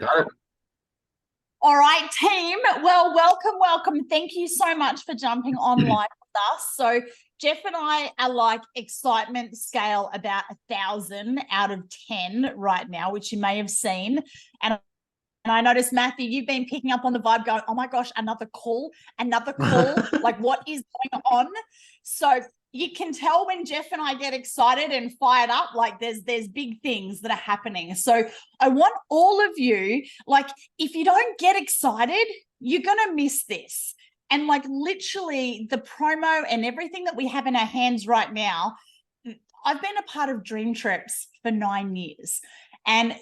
Got it. All right, team. Well, welcome. Thank you so much for jumping online with us. So, Jeff and I are like excitement scale about 1,000 out of 10 right now, which you may have seen. And I noticed, Matthew, you've been picking up on the vibe going, oh my gosh, another call. Like, what is going on? So you can tell when Jeff and I get excited and fired up, like there's big things that are happening. So I want all of you, like, if you don't get excited, you're going to miss this. And like literally the promo and everything that we have in our hands right now, I've been a part of DreamTrips for 9 years. And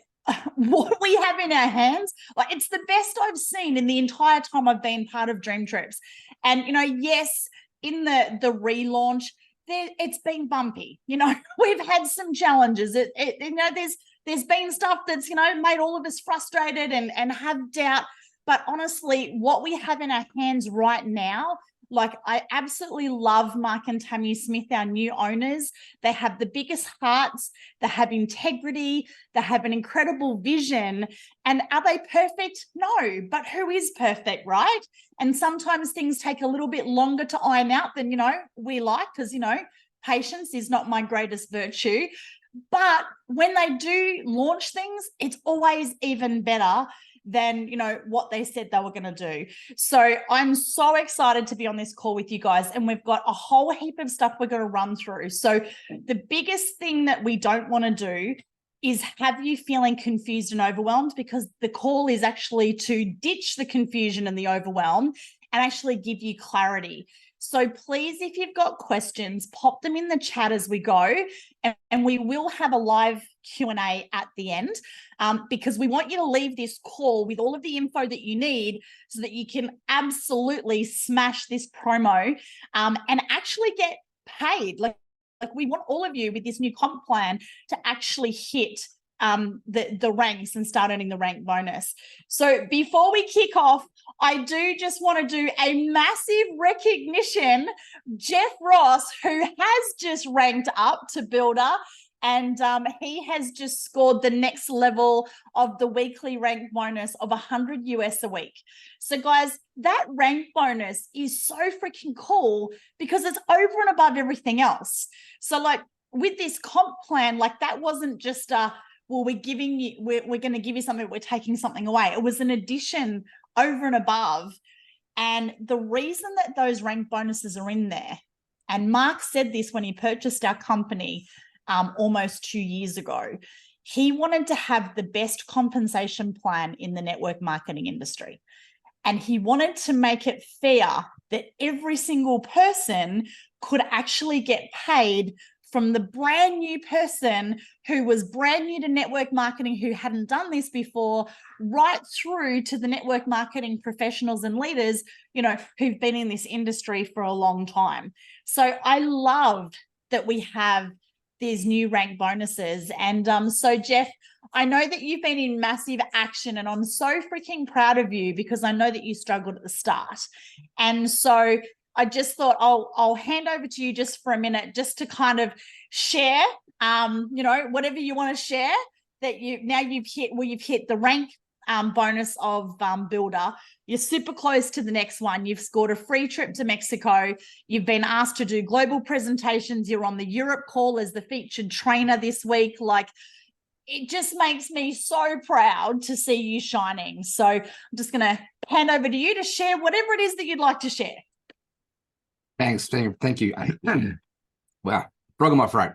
what we have in our hands, like it's the best I've seen in the entire time I've been part of DreamTrips. And, yes, in the relaunch, it's been bumpy. We've had some challenges. There's been stuff that's, made all of us frustrated and have doubt. But honestly, what we have in our hands right now, like I absolutely love Mark and Tammy Smith, our new owners. They have the biggest hearts, they have integrity, they have an incredible vision. And are they perfect? No, but who is perfect, right? And sometimes things take a little bit longer to iron out than, we like, because, patience is not my greatest virtue. But when they do launch things, it's always even better than what they said they were going to do. So I'm so excited to be on this call with you guys, and we've got a whole heap of stuff we're going to run through. So the biggest thing that we don't want to do is have you feeling confused and overwhelmed, because the call is actually to ditch the confusion and the overwhelm and actually give you clarity. So please, if you've got questions, pop them in the chat as we go, and we will have a live Q&A at the end, because we want you to leave this call with all of the info that you need so that you can absolutely smash this promo and actually get paid. Like we want all of you with this new comp plan to actually hit the ranks and start earning the rank bonus. So before we kick off, I do just want to do a massive recognition. Jeff Ross, who has just ranked up to builder, and he has just scored the next level of the weekly rank bonus of 100 US a week. So guys, that rank bonus is so freaking cool because it's over and above everything else. So like with this comp plan, like that wasn't just well, we're going to give you something, we're taking something away. It was an addition over and above. And the reason that those rank bonuses are in there, and Mark said this when he purchased our company almost 2 years ago, he wanted to have the best compensation plan in the network marketing industry. And he wanted to make it fair that every single person could actually get paid, from the brand new person who was brand new to network marketing, who hadn't done this before, right through to the network marketing professionals and leaders, who've been in this industry for a long time. So I loved that we have these new rank bonuses. And so Jeff, I know that you've been in massive action, and I'm so freaking proud of you because I know that you struggled at the start. And so I just thought I'll hand over to you just for a minute, just to kind of share, whatever you want to share that you've hit the rank bonus of builder. You're super close to the next one. You've scored a free trip to Mexico. You've been asked to do global presentations. You're on the Europe call as the featured trainer this week. Like, it just makes me so proud to see you shining. So I'm just going to hand over to you to share whatever it is that you'd like to share. Thanks. Thank you. Wow, frog in my throat.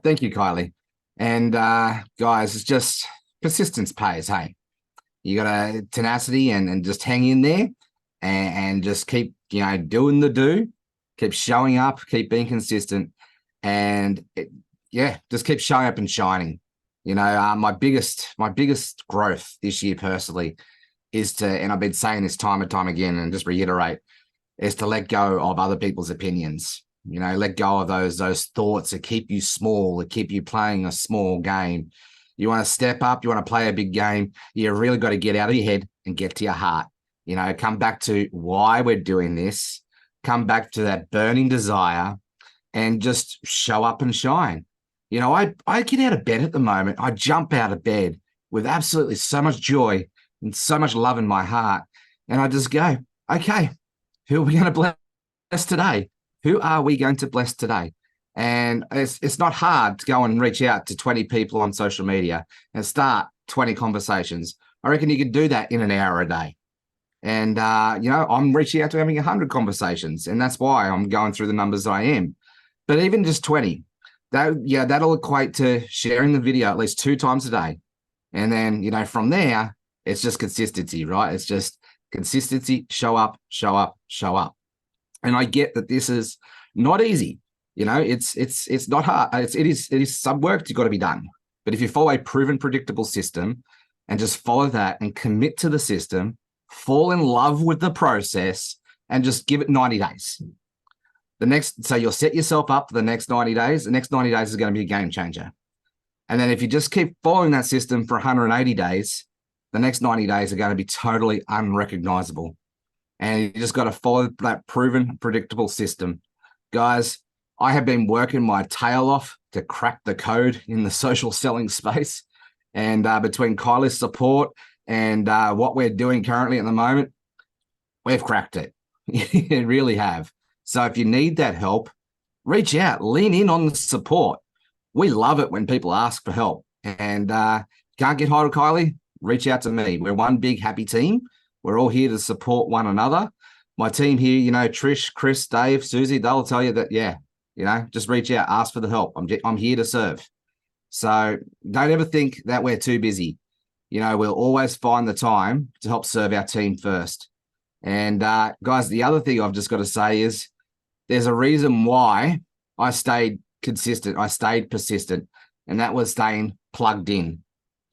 Thank you, Kylie. And guys, it's just persistence pays. Hey, you got a tenacity and just hang in there and just keep doing the do, keep showing up, keep being consistent, and just keep showing up and shining. My biggest growth this year personally is to, and I've been saying this time and time again, and just reiterate, is to let go of other people's opinions. Let go of those thoughts that keep you small, that keep you playing a small game. You want to step up, you want to play a big game, you really got to get out of your head and get to your heart. Come back to why we're doing this, come back to that burning desire, and just show up and shine. I get out of bed at the moment. I jump out of bed with absolutely so much joy and so much love in my heart. And I just go, okay, who are we going to bless today? Who are we going to bless today? And it's not hard to go and reach out to 20 people on social media and start 20 conversations. I reckon you can do that in an hour a day. And, I'm reaching out to having 100 conversations, and that's why I'm going through the numbers I am. But even just 20, that'll equate to sharing the video at least 2 times a day. And then, from there, it's just consistency, right? It's just consistency, show up, show up, show up. And I get that this is not easy. It's not hard. It is some work to got to be done. But if you follow a proven, predictable system and just follow that and commit to the system, fall in love with the process, and just give it 90 days. So you'll set yourself up for the next 90 days. The next 90 days is going to be a game changer. And then if you just keep following that system for 180 days, the next 90 days are going to be totally unrecognizable. And you just got to follow that proven, predictable system. Guys, I have been working my tail off to crack the code in the social selling space. And between Kylie's support and what we're doing currently at the moment, we've cracked it. You really have. So if you need that help, reach out, lean in on the support. We love it when people ask for help. And can't get hold of Kylie, reach out to me. We're one big happy team. We're all here to support one another. My team here, Trish, Chris, Dave, Susie, they'll tell you that, just reach out, ask for the help. I'm here to serve. So don't ever think that we're too busy. We'll always find the time to help serve our team first. And guys, the other thing I've just got to say is there's a reason why I stayed consistent. I stayed persistent, and that was staying plugged in.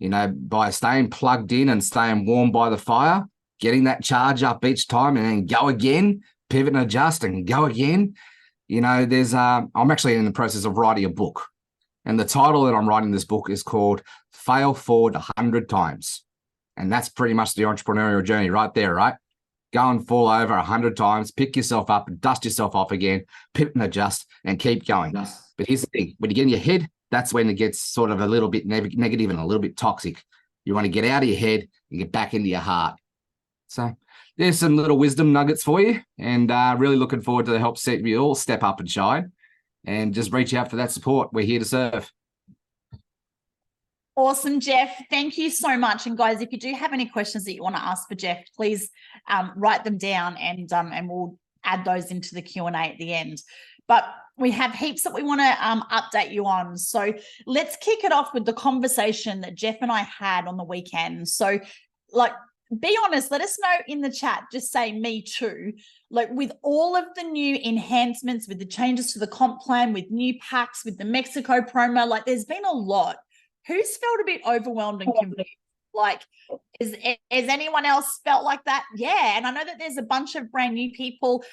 By staying plugged in and staying warm by the fire, getting that charge up each time and then go again, pivot and adjust and go again. I'm actually in the process of writing a book. And the title that I'm writing this book is called Fail Forward 100 Times. And that's pretty much the entrepreneurial journey right there, right? Go and fall over 100 times, pick yourself up, dust yourself off again, pivot and adjust, and keep going. Yes. But here's the thing. When you get in your head, that's when it gets sort of a little bit negative and a little bit toxic. You want to get out of your head and get back into your heart. So there's some little wisdom nuggets for you, and really looking forward to help set you all step up and shine. And just reach out for that support. We're here to serve. Awesome, Jeff. Thank you so much. And guys, if you do have any questions that you want to ask for Jeff, please write them down and we'll add those into the Q&A at the end. But we have heaps that we want to update you on. So let's kick it off with the conversation that Jeff and I had on the weekend. So be honest, let us know in the chat, just say me too. With all of the new enhancements, with the changes to the comp plan, with new packs, with the Mexico promo, there's been a lot. Who's felt a bit overwhelmed and confused? Is anyone else felt like that? Yeah. And I know that there's a bunch of brand new people.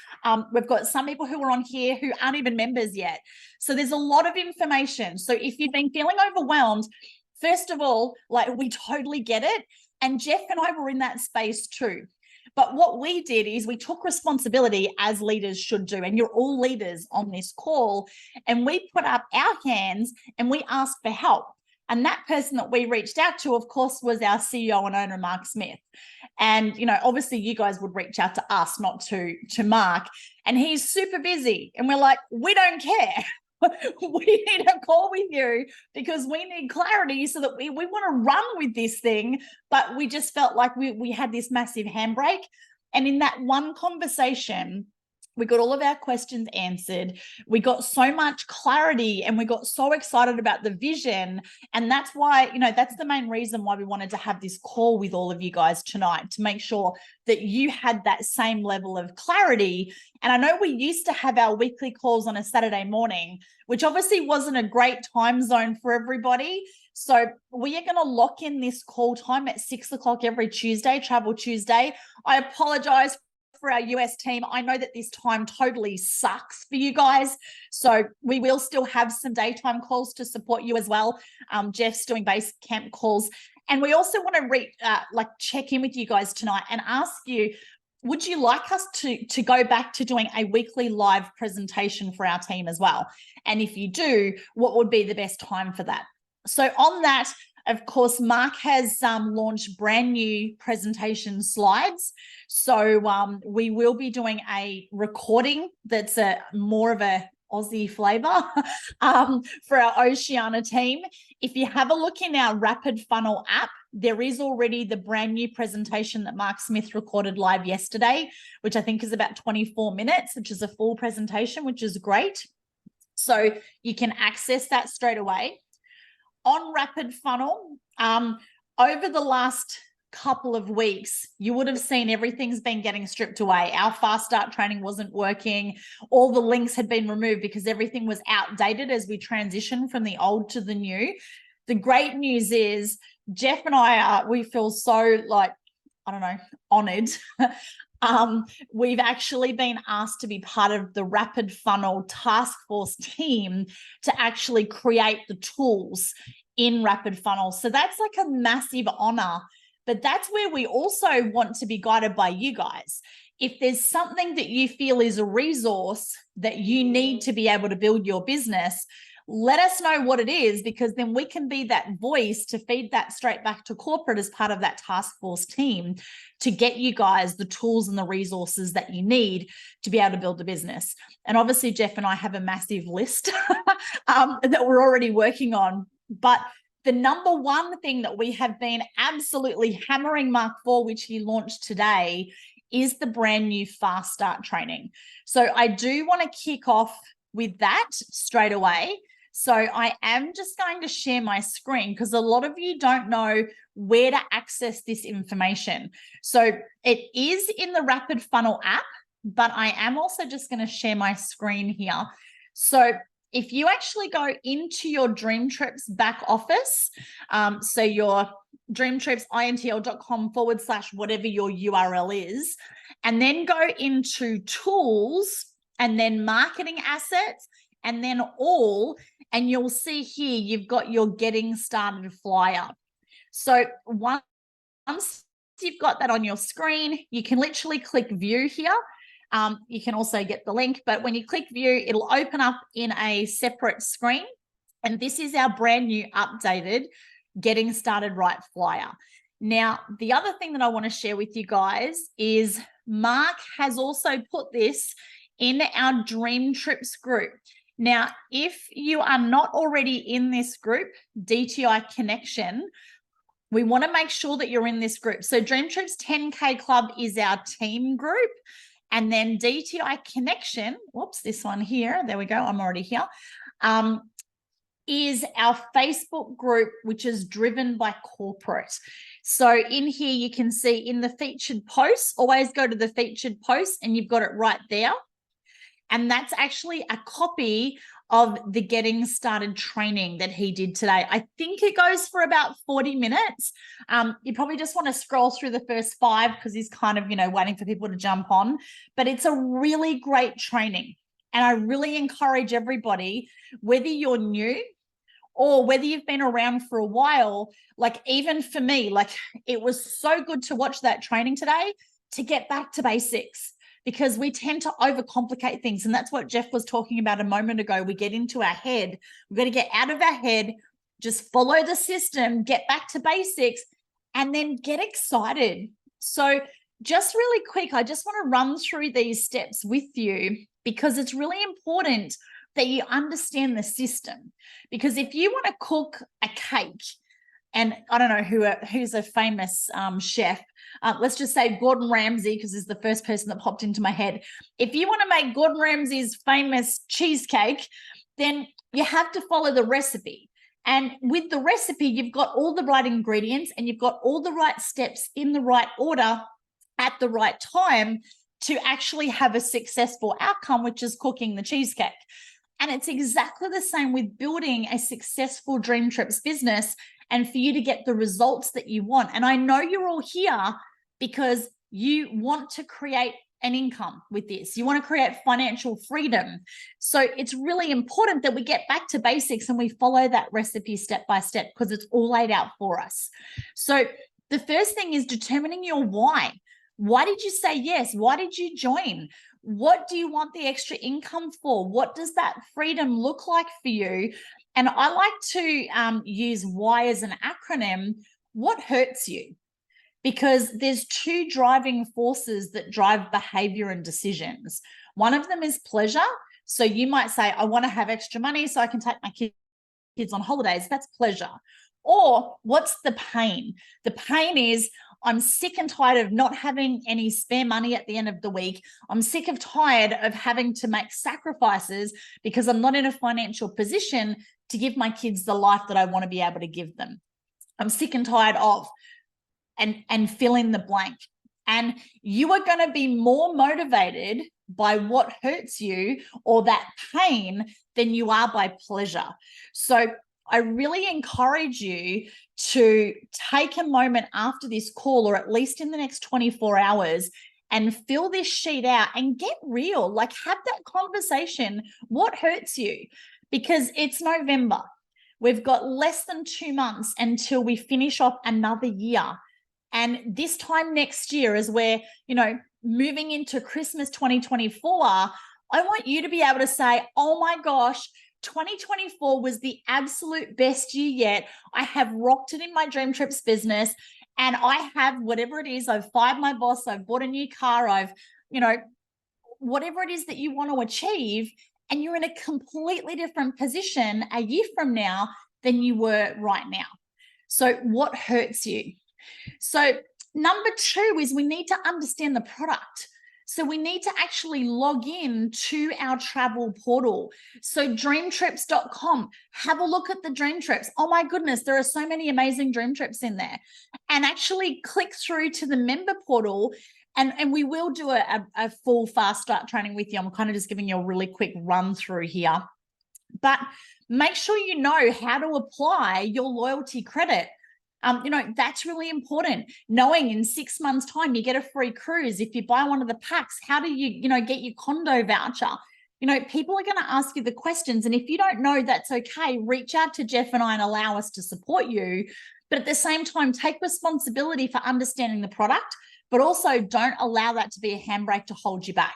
We've got some people who are on here who aren't even members yet. So there's a lot of information. So if you've been feeling overwhelmed, first of all, we totally get it. And Jeff and I were in that space too. But what we did is we took responsibility, as leaders should do. And you're all leaders on this call. And we put up our hands and we asked for help. And that person that we reached out to, of course, was our CEO and owner, Mark Smith. And, obviously you guys would reach out to us, not to Mark. And he's super busy. And we're like, we don't care. We need a call with you because we need clarity so that we want to run with this thing. But we just felt like we had this massive handbrake. And in that one conversation, we got all of our questions answered. We got so much clarity and we got so excited about the vision. And that's why, that's the main reason why we wanted to have this call with all of you guys tonight, to make sure that you had that same level of clarity. And I know we used to have our weekly calls on a Saturday morning, which obviously wasn't a great time zone for everybody. So we are going to lock in this call time at 6 o'clock every Tuesday, Travel Tuesday. I apologize for our US team. I know that this time totally sucks for you guys. So we will still have some daytime calls to support you as well. Jeff's doing base camp calls. And we also want to check in with you guys tonight and ask you, would you like us to go back to doing a weekly live presentation for our team as well? And if you do, what would be the best time for that? So on that, Of course, Mark has launched brand new presentation slides. So we will be doing a recording that's more of a Aussie flavor for our Oceania team. If you have a look in our Rapid Funnel app, there is already the brand new presentation that Mark Smith recorded live yesterday, which I think is about 24 minutes, which is a full presentation, which is great. So you can access that straight away. On Rapid Funnel, over the last couple of weeks, you would have seen everything's been getting stripped away. Our fast start training wasn't working. All the links had been removed because everything was outdated as we transitioned from the old to the new. The great news is Jeff and I we feel so honored. We've actually been asked to be part of the Rapid Funnel task force team to actually create the tools in Rapid Funnel. So that's like a massive honor. But that's where we also want to be guided by you guys. If there's something that you feel is a resource that you need to be able to build your business, let us know what it is, because then we can be that voice to feed that straight back to corporate as part of that task force team to get you guys the tools and the resources that you need to be able to build the business. And obviously, Jeff and I have a massive list that we're already working on. But the number one thing that we have been absolutely hammering Mark for, which he launched today, is the brand new fast start training. So I do want to kick off with that straight away. So I am just going to share my screen because a lot of you don't know where to access this information. So it is in the Rapid Funnel app, but I am also just going to share my screen here. So if you actually go into your DreamTrips back office, so your dreamtripsintl.com/whatever your URL is, and then go into tools and then marketing assets and then all, and you'll see here you've got your getting started flyer. So once you've got that on your screen, you can literally click view here. You can also get the link, but when you click view, it'll open up in a separate screen. And this is our brand new updated Getting Started Right flyer. Now, the other thing that I want to share with you guys is Mark has also put this in our DreamTrips group. Now, if you are not already in this group, DTI Connection, we want to make sure that you're in this group. So DreamTrips 10K Club is our team group. And then DTI Connection, whoops, this one here, there we go, I'm already here, is our Facebook group, which is driven by corporate. So in here, you can see in the featured posts, always go to the featured posts and you've got it right there. And that's actually a copy of the Getting Started training that he did today. I think it goes for about 40 minutes. You probably just want to scroll through the first 5 because he's kind of, waiting for people to jump on. But it's a really great training. And I really encourage everybody, whether you're new or whether you've been around for a while, like even for me, like it was so good to watch that training today to get back to basics, because we tend to overcomplicate things. And that's what Jeff was talking about a moment ago. We get into our head. We've got to get out of our head, just follow the system, get back to basics, and then get excited. So just really quick, I just want to run through these steps with you because it's really important that you understand the system. Because if you want to cook a cake, and I don't know who's a famous chef, let's just say Gordon Ramsay, because he's the first person that popped into my head. If you want to make Gordon Ramsay's famous cheesecake, then you have to follow the recipe. And with the recipe, you've got all the right ingredients and you've got all the right steps in the right order at the right time to actually have a successful outcome, which is cooking the cheesecake. And it's exactly the same with building a successful DreamTrips business and for you to get the results that you want. And I know you're all here because you want to create an income with this. You want to create financial freedom. So it's really important that we get back to basics and we follow that recipe step by step because it's all laid out for us. So the first thing is determining your why. Why did you say yes? Why did you join? What do you want the extra income for? What does that freedom look like for you? And I like to use why as an acronym. What hurts you? Because there's two driving forces that drive behavior and decisions. One of them is pleasure. So you might say, I want to have extra money so I can take my kids on holidays. That's pleasure. Or what's the pain? The pain is, I'm sick and tired of not having any spare money at the end of the week. I'm sick of tired of having to make sacrifices because I'm not in a financial position to give my kids the life that I want to be able to give them. I'm sick and tired of, and fill in the blank. And you are going to be more motivated by what hurts you or that pain than you are by pleasure. So I really encourage you to take a moment after this call, or at least in the next 24 hours, and fill this sheet out and get real. Like, have that conversation. What hurts you? Because it's November. We've got less than 2 months until we finish off another year. And this time next year, as we're, moving into Christmas 2024, I want you to be able to say, oh my gosh, 2024 was the absolute best year yet. I have rocked it in my DreamTrips business, and I have whatever it is. I've fired my boss. I've bought a new car. I've, whatever it is that you want to achieve, and you're in a completely different position a year from now than you were right now. So what hurts you? So number 2 is we need to understand the product. So we need to actually log in to our travel portal. So dreamtrips.com, have a look at the dream trips. Oh my goodness, there are so many amazing dream trips in there. And actually click through to the member portal, and we will do a full fast start training with you. I'm kind of just giving you a really quick run through here. But make sure you know how to apply your loyalty credit. That's really important. Knowing in 6 months' time, you get a free cruise. If you buy one of the packs, how do you, get your condo voucher? People are going to ask you the questions. And if you don't know, that's okay. Reach out to Jeff and I and allow us to support you. But at the same time, take responsibility for understanding the product, but also don't allow that to be a handbrake to hold you back.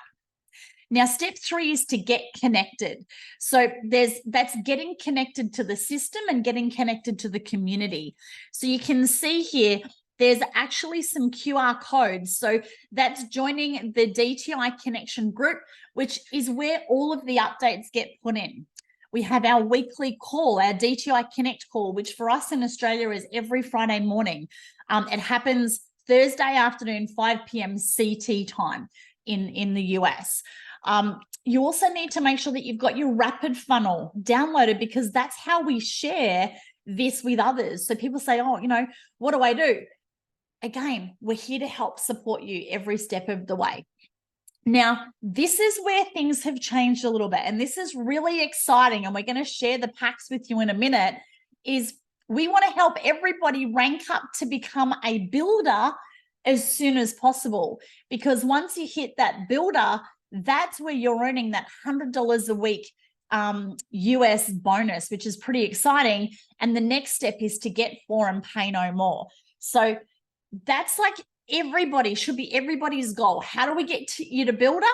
Now, step 3 is to get connected. So that's getting connected to the system and getting connected to the community. So you can see here, there's actually some QR codes. So that's joining the DTI Connection group, which is where all of the updates get put in. We have our weekly call, our DTI Connect call, which for us in Australia is every Friday morning. It happens Thursday afternoon, 5 p.m. CT time in the US. You also need to make sure that you've got your rapid funnel downloaded, because that's how we share this with others. So people say, oh, what do I do? Again, we're here to help support you every step of the way. Now, this is where things have changed a little bit, and this is really exciting, and we're going to share the packs with you in a minute, is we want to help everybody rank up to become a builder as soon as possible, because once you hit that builder, that's where you're earning that $100 a week US bonus, which is pretty exciting. And the next step is to get 4 and pay no more. So that's like should be everybody's goal. How do we get you to builder?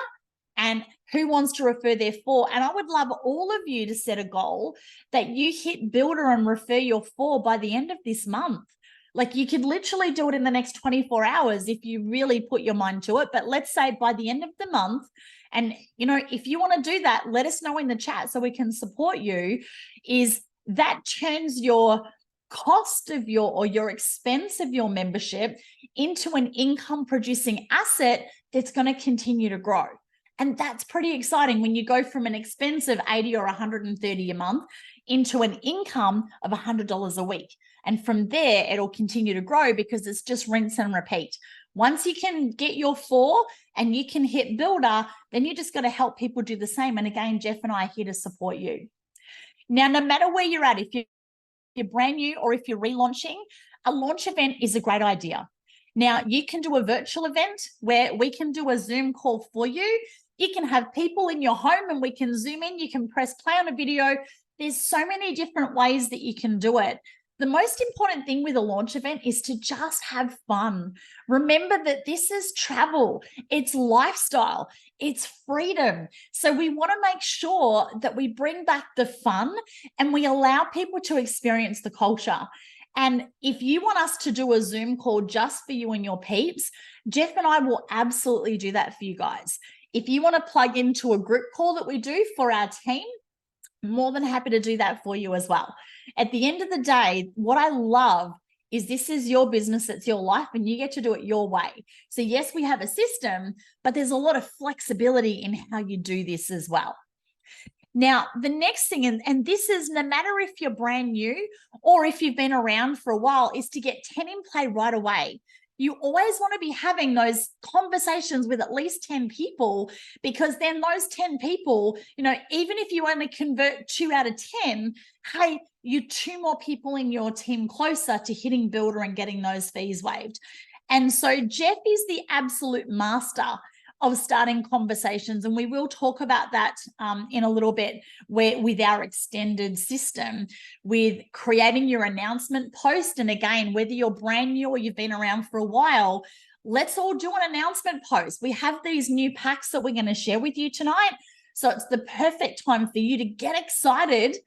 And who wants to refer their 4? And I would love all of you to set a goal that you hit builder and refer your 4 by the end of this month. Like, you could literally do it in the next 24 hours if you really put your mind to it. But let's say by the end of the month, and if you want to do that, let us know in the chat so we can support you, is that turns your cost of your expense of your membership into an income producing asset that's going to continue to grow. And that's pretty exciting when you go from an expense of $80 or $130 a month into an income of $100 a week. And from there, it'll continue to grow because it's just rinse and repeat. Once you can get your 4 and you can hit builder, then you just got to help people do the same. And again, Jeff and I are here to support you. Now, no matter where you're at, if you're brand new or if you're relaunching, a launch event is a great idea. Now, you can do a virtual event where we can do a Zoom call for you. You can have people in your home and we can Zoom in. You can press play on a video. There's so many different ways that you can do it. The most important thing with a launch event is to just have fun. Remember that this is travel, it's lifestyle, it's freedom. So we want to make sure that we bring back the fun and we allow people to experience the culture. And if you want us to do a Zoom call just for you and your peeps, Jeff and I will absolutely do that for you guys. If you want to plug into a group call that we do for our team, more than happy to do that for you as well. At the end of the day, what I love is this is your business, it's your life, and you get to do it your way. So yes, we have a system, but there's a lot of flexibility in how you do this as well. Now, the next thing, and this is no matter if you're brand new or if you've been around for a while, is to get 10 in play right away. You always want to be having those conversations with at least 10 people, because then those 10 people, even if you only convert 2 out of 10, hey, you're 2 more people in your team closer to hitting builder and getting those fees waived. And so Jeff is the absolute master of starting conversations. And we will talk about that in a little bit, where with our extended system, with creating your announcement post. And again, whether you're brand new or you've been around for a while, let's all do an announcement post. We have these new packs that we're going to share with you tonight. So it's the perfect time for you to get excited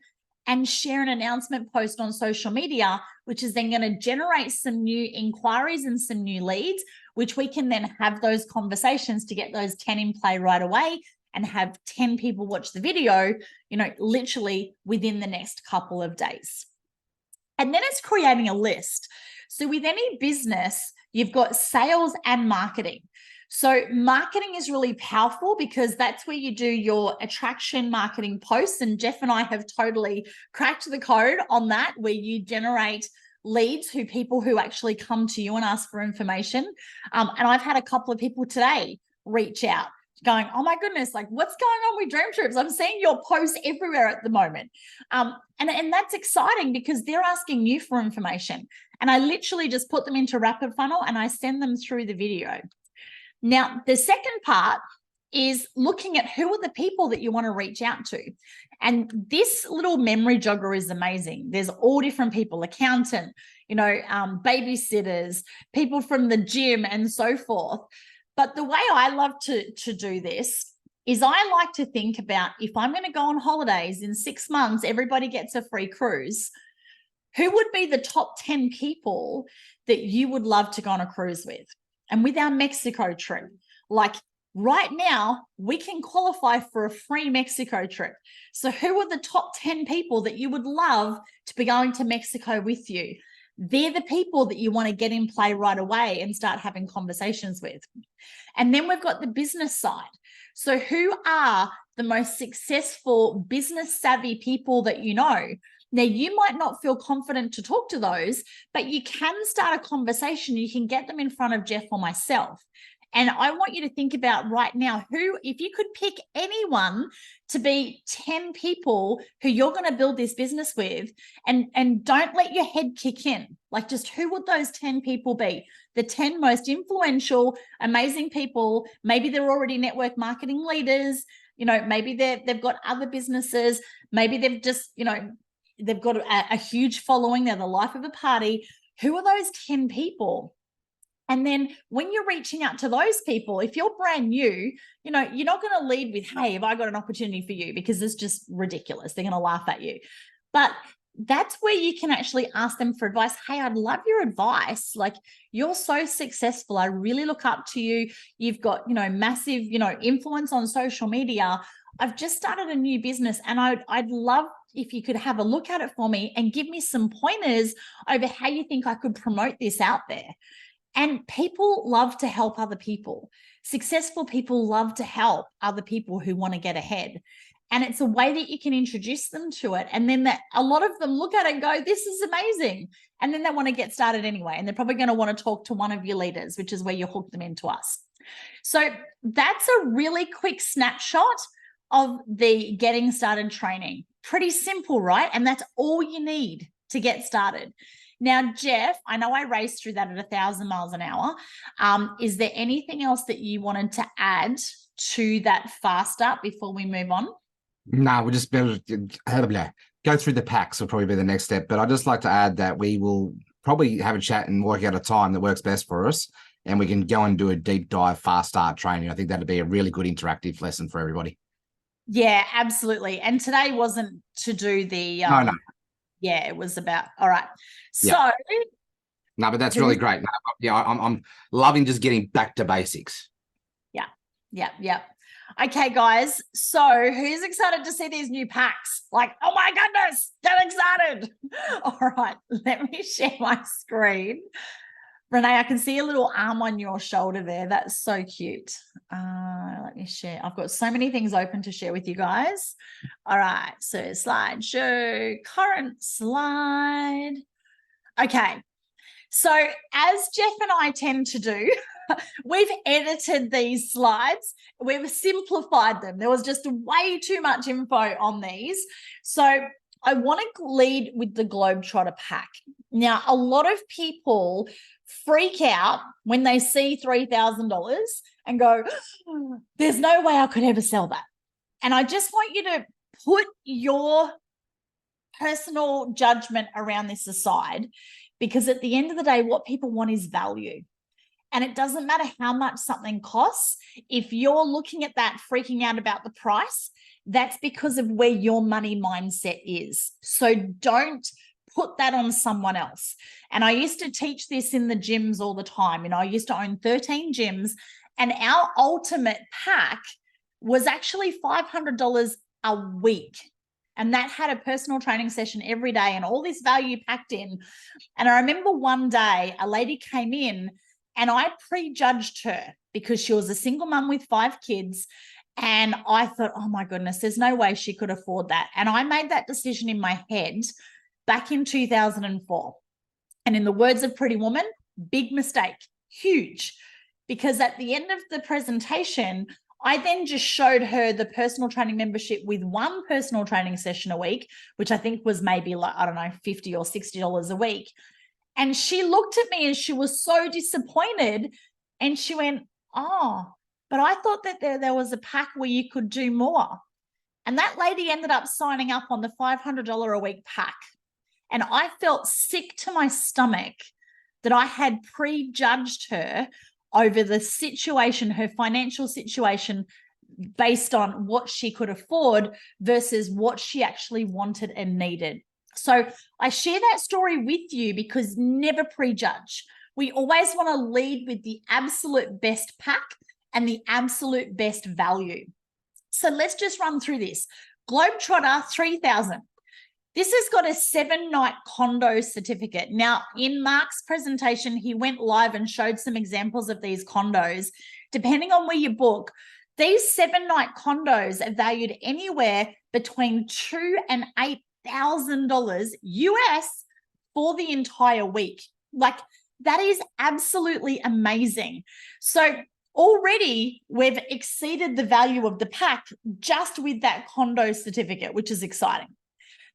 and share an announcement post on social media, which is then going to generate some new inquiries and some new leads, which we can then have those conversations to get those 10 in play right away and have 10 people watch the video, literally within the next couple of days. And then it's creating a list. So with any business, you've got sales and marketing. So marketing is really powerful because that's where you do your attraction marketing posts. And Jeff and I have totally cracked the code on that, where you generate leads people who actually come to you and ask for information. And I've had a couple of people today reach out going, oh my goodness, like what's going on with DreamTrips? I'm seeing your posts everywhere at the moment. And that's exciting because they're asking you for information. And I literally just put them into Rapid Funnel and I send them through the video. Now, the second part is looking at who are the people that you want to reach out to. And this little memory jogger is amazing. There's all different people, accountant, babysitters, people from the gym and so forth. But the way I love to do this is I like to think about, if I'm going to go on holidays in 6 months, everybody gets a free cruise. Who would be the top 10 people that you would love to go on a cruise with? And with our Mexico trip, like right now, we can qualify for a free Mexico trip. So who are the top 10 people that you would love to be going to Mexico with you? They're the people that you want to get in play right away and start having conversations with. And then we've got the business side. So who are the most successful business savvy people that you know? Now, you might not feel confident to talk to those, but you can start a conversation. You can get them in front of Jeff or myself. And I want you to think about right now, if you could pick anyone to be 10 people who you're going to build this business with, and don't let your head kick in. Like, just who would those 10 people be? The 10 most influential, amazing people. Maybe they're already network marketing leaders. Maybe they've got other businesses. Maybe they've just, they've got a huge following. They're the life of a party. Who are those 10 people? And then when you're reaching out to those people, if you're brand new, you're not going to lead with, hey, have I got an opportunity for you? Because it's just ridiculous. They're going to laugh at you. But that's where you can actually ask them for advice. Hey, I'd love your advice. Like, you're so successful. I really look up to you. You've got, massive, influence on social media. I've just started a new business and I'd love if you could have a look at it for me and give me some pointers over how you think I could promote this out there. And people love to help other people. Successful people love to help other people who want to get ahead. And it's a way that you can introduce them to it. And then a lot of them look at it and go, this is amazing. And then they want to get started anyway. And they're probably going to want to talk to one of your leaders, which is where you hook them into us. So that's a really quick snapshot of the getting started training. Pretty simple, right? And that's all you need to get started. Now, Jeff, I know I raced through that at 1,000 miles an hour. Is there anything else that you wanted to add to that fast up before we move on? No, we'll just go through the packs will probably be the next step. But I'd just like to add that we will probably have a chat and work out a time that works best for us. And we can go and do a deep dive fast start training. I think that'd be a really good interactive lesson for everybody. Yeah, absolutely. And today wasn't to do the No. Yeah, it was about all right. So Yeah. No, but that's really great. No, yeah, I'm loving just getting back to basics. Yeah. Okay, guys. So who's excited to see these new packs? Like, oh my goodness, get excited. All right, let me share my screen. Renee, I can see a little arm on your shoulder there. That's so cute. Let me share. I've got so many things open to share with you guys. All right, so slideshow, current slide. Okay, so as Jeff and I tend to do, we've edited these slides. We've simplified them. There was just way too much info on these. So I want to lead with the Globetrotter pack. Now, a lot of people freak out when they see $3,000 and go, oh, there's no way I could ever sell that. And I just want you to put your personal judgment around this aside, because at the end of the day, what people want is value. And it doesn't matter how much something costs. If you're looking at that, freaking out about the price, that's because of where your money mindset is. So don't put that on someone else. And I used to teach this in the gyms all the time. I used to own 13 gyms, and our ultimate pack was actually $500 a week. And that had a personal training session every day and all this value packed in. And I remember one day a lady came in and I prejudged her because she was a single mum with 5 kids. And I thought, oh my goodness, there's no way she could afford that. And I made that decision in my head back in 2004. And in the words of Pretty Woman, big mistake, huge. Because at the end of the presentation, I then just showed her the personal training membership with one personal training session a week, which I think was maybe like, I don't know, $50 or $60 a week. And she looked at me and she was so disappointed. And she went, oh, but I thought that there was a pack where you could do more. And that lady ended up signing up on the $500 a week pack. And I felt sick to my stomach that I had prejudged her over the situation, her financial situation, based on what she could afford versus what she actually wanted and needed. So I share that story with you because never prejudge. We always want to lead with the absolute best pack and the absolute best value. So let's just run through this. Globetrotter 3,000. This has got a 7-night condo certificate. Now, in Mark's presentation, he went live and showed some examples of these condos. Depending on where you book, these 7-night condos are valued anywhere between $2,000 and $8,000 US for the entire week. Like, that is absolutely amazing. So already we've exceeded the value of the pack just with that condo certificate, which is exciting.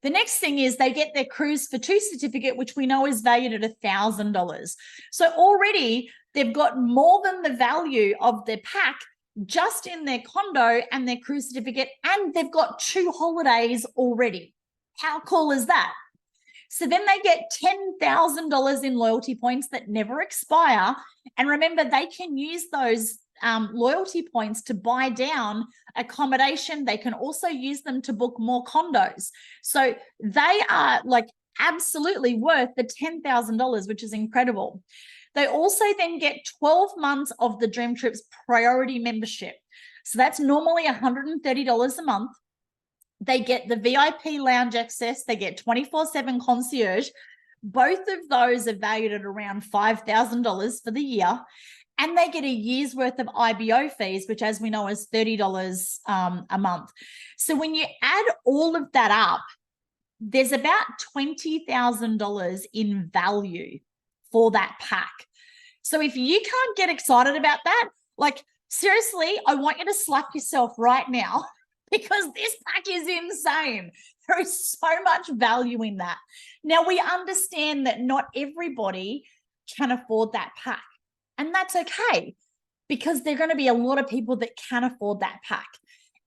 The next thing is they get their Cruise for 2 certificate, which we know is valued at $1,000. So already they've got more than the value of their pack just in their condo and their cruise certificate, and they've got 2 holidays already. How cool is that? So then they get $10,000 in loyalty points that never expire. And remember, they can use those loyalty points to buy down accommodation. They can also use them to book more condos. So they are like absolutely worth the $10,000, which is incredible. They also then get 12 months of the DreamTrips priority membership. So that's normally $130 a month. They get the VIP lounge access. They get 24/7 concierge. Both of those are valued at around $5,000 for the year. And they get a year's worth of IBO fees, which, as we know, is $30 a month. So when you add all of that up, there's about $20,000 in value for that pack. So if you can't get excited about that, like, seriously, I want you to slap yourself right now because this pack is insane. There is so much value in that. Now, we understand that not everybody can afford that pack. And that's okay, because there are going to be a lot of people that can afford that pack.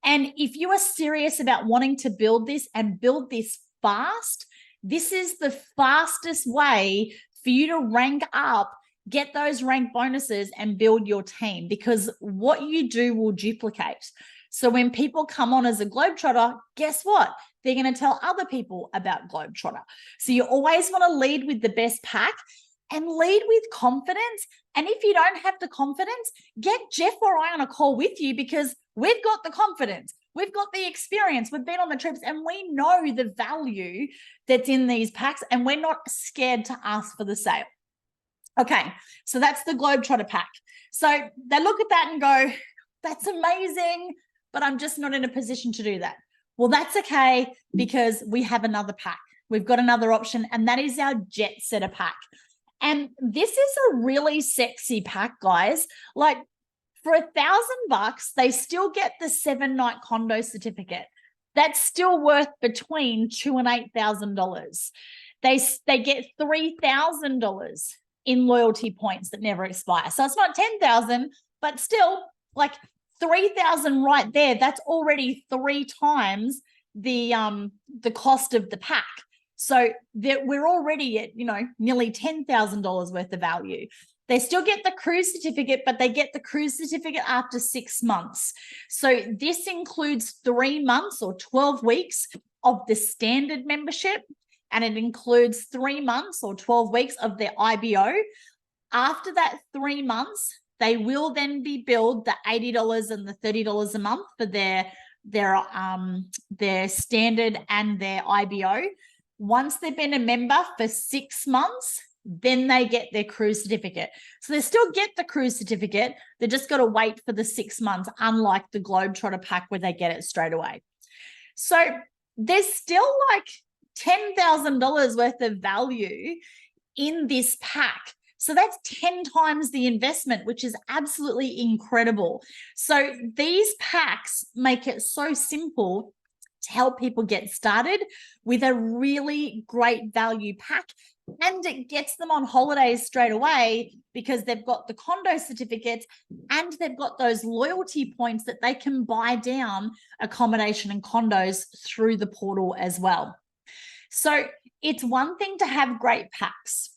And if you are serious about wanting to build this and build this fast, this is the fastest way for you to rank up, get those rank bonuses, and build your team, because what you do will duplicate. So when people come on as a Globetrotter, guess what? They're going to tell other people about Globetrotter. So you always want to lead with the best pack and lead with confidence. And if you don't have the confidence, get Jeff or I on a call with you, because we've got the confidence. We've got the experience. We've been on the trips and we know the value that's in these packs, and we're not scared to ask for the sale. Okay, so that's the Globetrotter pack. So they look at that and go, that's amazing, but I'm just not in a position to do that. Well, that's okay, because we have another pack. We've got another option, and that is our Jet Setter pack. And this is a really sexy pack, guys. Like, for $1,000, they still get the 7-night condo certificate. That's still worth between $2,000 and $8,000. They get $3,000 in loyalty points that never expire. So it's not 10,000, but still, like, 3,000 right there. That's already 3 times the cost of the pack. So we're already at, nearly $10,000 worth of value. They still get the cruise certificate, but they get the cruise certificate after 6 months. So this includes 3 months or 12 weeks of the standard membership, and it includes 3 months or 12 weeks of their IBO. After that 3 months, they will then be billed the $80 and the $30 a month for their standard and their IBO. Once they've been a member for 6 months, then they get their cruise certificate. So they still get the cruise certificate. They just got to wait for the 6 months, unlike the Globetrotter pack where they get it straight away. So there's still like $10,000 worth of value in this pack. So that's 10 times the investment, which is absolutely incredible. So these packs make it so simple to help people get started with a really great value pack. And it gets them on holidays straight away, because they've got the condo certificates and they've got those loyalty points that they can buy down accommodation and condos through the portal as well. So it's one thing to have great packs,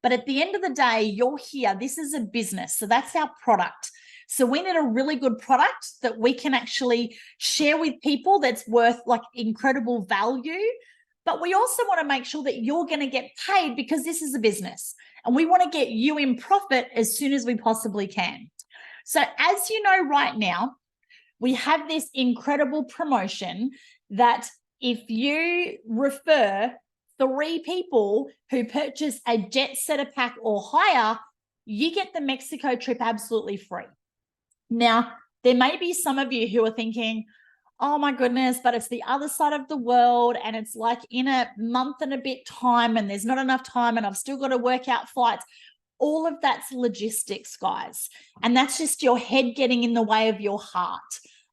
but at the end of the day, you're here. This is a business. So that's our product. So we need a really good product that we can actually share with people that's worth like incredible value. But we also want to make sure that you're going to get paid, because this is a business and we want to get you in profit as soon as we possibly can. So as you know, right now, we have this incredible promotion that if you refer 3 people who purchase a Jet Setter pack or higher, you get the Mexico trip absolutely free. Now, there may be some of you who are thinking, oh my goodness, but it's the other side of the world and it's like in a month and a bit time and there's not enough time and I've still got to work out flights. All of that's logistics, guys. And that's just your head getting in the way of your heart.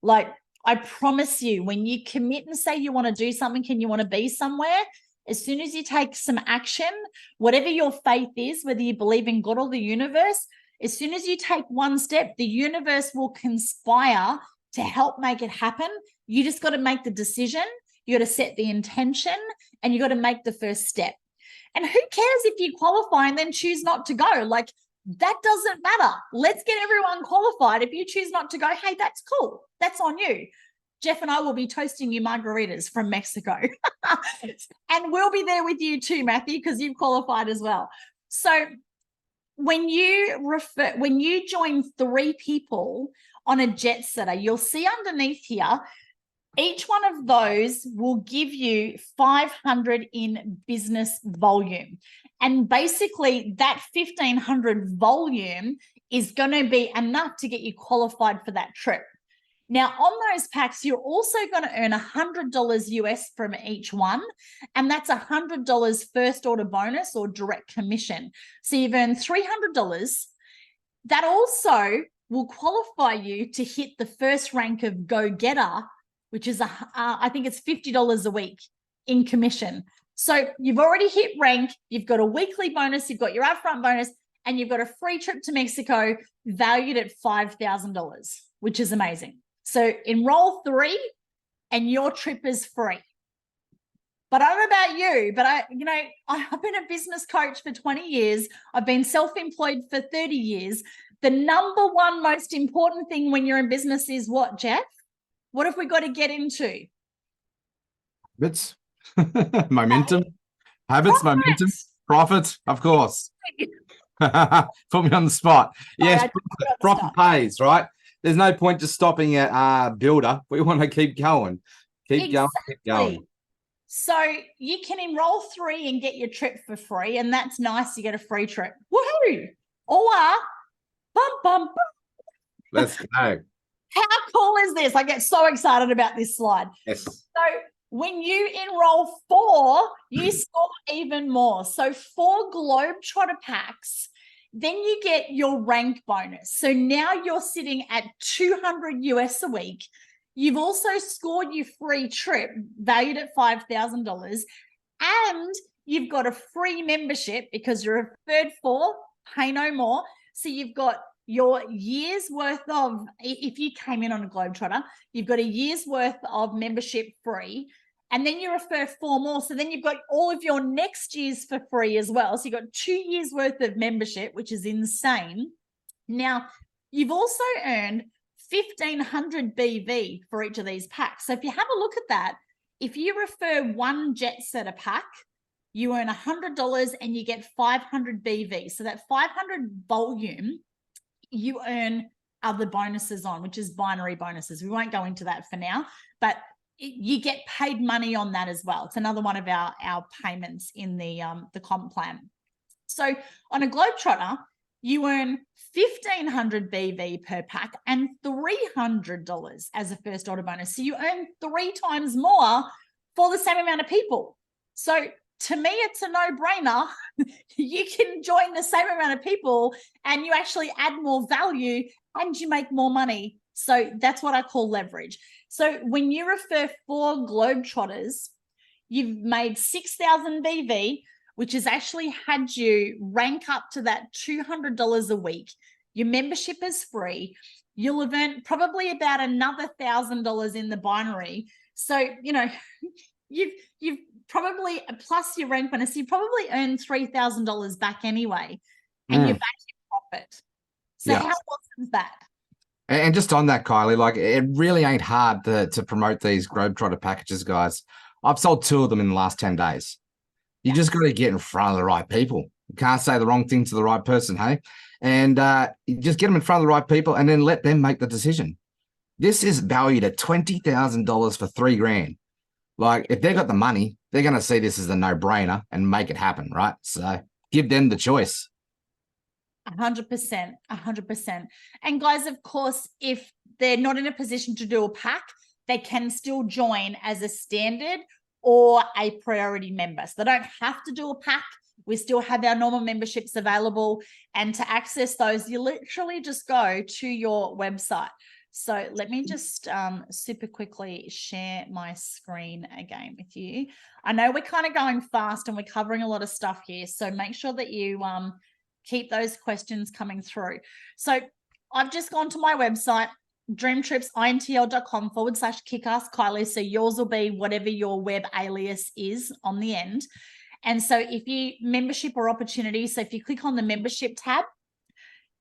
Like, I promise you, when you commit and say you want to do something and you want to be somewhere, as soon as you take some action, whatever your faith is, whether you believe in God or the universe, as soon as you take one step, the universe will conspire to help make it happen. You just got to make the decision. You got to set the intention and you got to make the first step. And who cares if you qualify and then choose not to go? Like, that doesn't matter. Let's get everyone qualified. If you choose not to go, hey, that's cool. That's on you. Jeff and I will be toasting you margaritas from Mexico. And we'll be there with you too, Matthew, because you've qualified as well. So when you join 3 people on a Jet Setter, you'll see underneath here, each one of those will give you 500 in business volume. And basically that 1,500 volume is going to be enough to get you qualified for that trip. Now, on those packs, you're also going to earn $100 US from each one, and that's $100 first order bonus or direct commission. So you've earned $300. That also will qualify you to hit the first rank of go-getter, which is, I think it's $50 a week in commission. So you've already hit rank, you've got a weekly bonus, you've got your upfront bonus, and you've got a free trip to Mexico valued at $5,000, which is amazing. So enroll 3 and your trip is free. But I don't know about you, but I've been a business coach for 20 years. I've been self-employed for 30 years. The number one most important thing when you're in business is what, Jeff? What have we got to get into? Habits, momentum, habits, momentum, profit, of course. Put me on the spot. Yes, profit pays, right? There's no point just stopping at builder. We want to keep going. Keep going. So you can enroll 3 and get your trip for free, and that's nice. You get a free trip. Woohoo! Or bum, bum, bum. Let's go. How cool is this? I get so excited about this slide. Yes. So when you enroll 4, you score even more. So 4 Globetrotter packs, then you get your rank bonus. So now you're sitting at $200 US a week. You've also scored your free trip valued at $5,000, and you've got a free membership because you're referred 4, pay no more. So you've got your year's worth of, if you came in on a Globetrotter, you've got a year's worth of membership free, and then you refer 4 more. So then you've got all of your next year's for free as well. So you've got 2 years worth of membership, which is insane. Now, you've also earned 1,500 BV for each of these packs. So if you have a look at that, if you refer 1 jet setter pack, you earn $100 and you get 500 BV. So that 500 volume, you earn other bonuses on, which is binary bonuses. We won't go into that for now, but you get paid money on that as well. It's another one of our payments in the comp plan. So on a Globetrotter, you earn 1,500 BV per pack and $300 as a first order bonus. So you earn 3 times more for the same amount of people. So to me, it's a no-brainer. You can join the same amount of people and you actually add more value and you make more money. So that's what I call leverage. So when you refer 4 Globetrotters, you've made 6,000 BV, which has actually had you rank up to that $200 a week. Your membership is free. You'll have earned probably about another $1,000 in the binary. So, you've probably, plus your rank bonus, you probably earned $3,000 back anyway, and you're back in profit. So how awesome is that? And just on that, Kylie, like it really ain't hard to promote these Globetrotter packages, guys. I've sold 2 of them in the last 10 days. You just got to get in front of the right people. You can't say the wrong thing to the right person, hey? And you just get them in front of the right people and then let them make the decision. This is valued at $20,000 for $3,000. Like if they've got the money, they're going to see this as a no-brainer and make it happen, right? So give them the choice. 100%, 100%. And guys, of course, if they're not in a position to do a pack, they can still join as a standard or a priority member. So they don't have to do a pack. We still have our normal memberships available. And to access those, you literally just go to your website. So let me just super quickly share my screen again with you. I know we're kind of going fast and we're covering a lot of stuff here. So make sure that you keep those questions coming through. So I've just gone to my website, dreamtripsintl.com/kickaskkylie. So yours will be whatever your web alias is on the end. And so if you membership or opportunity, so if you click on the membership tab,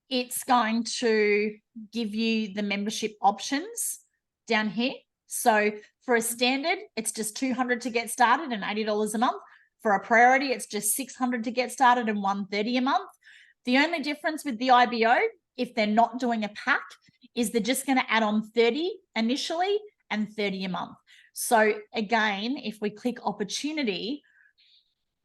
it's going to give you the membership options down here. So for a standard, it's just $200 to get started and $80 a month. For a priority, it's just $600 to get started and $130 a month. The only difference with the IBO, if they're not doing a pack, is they're just going to add on 30 initially and 30 a month. So again, if we click opportunity,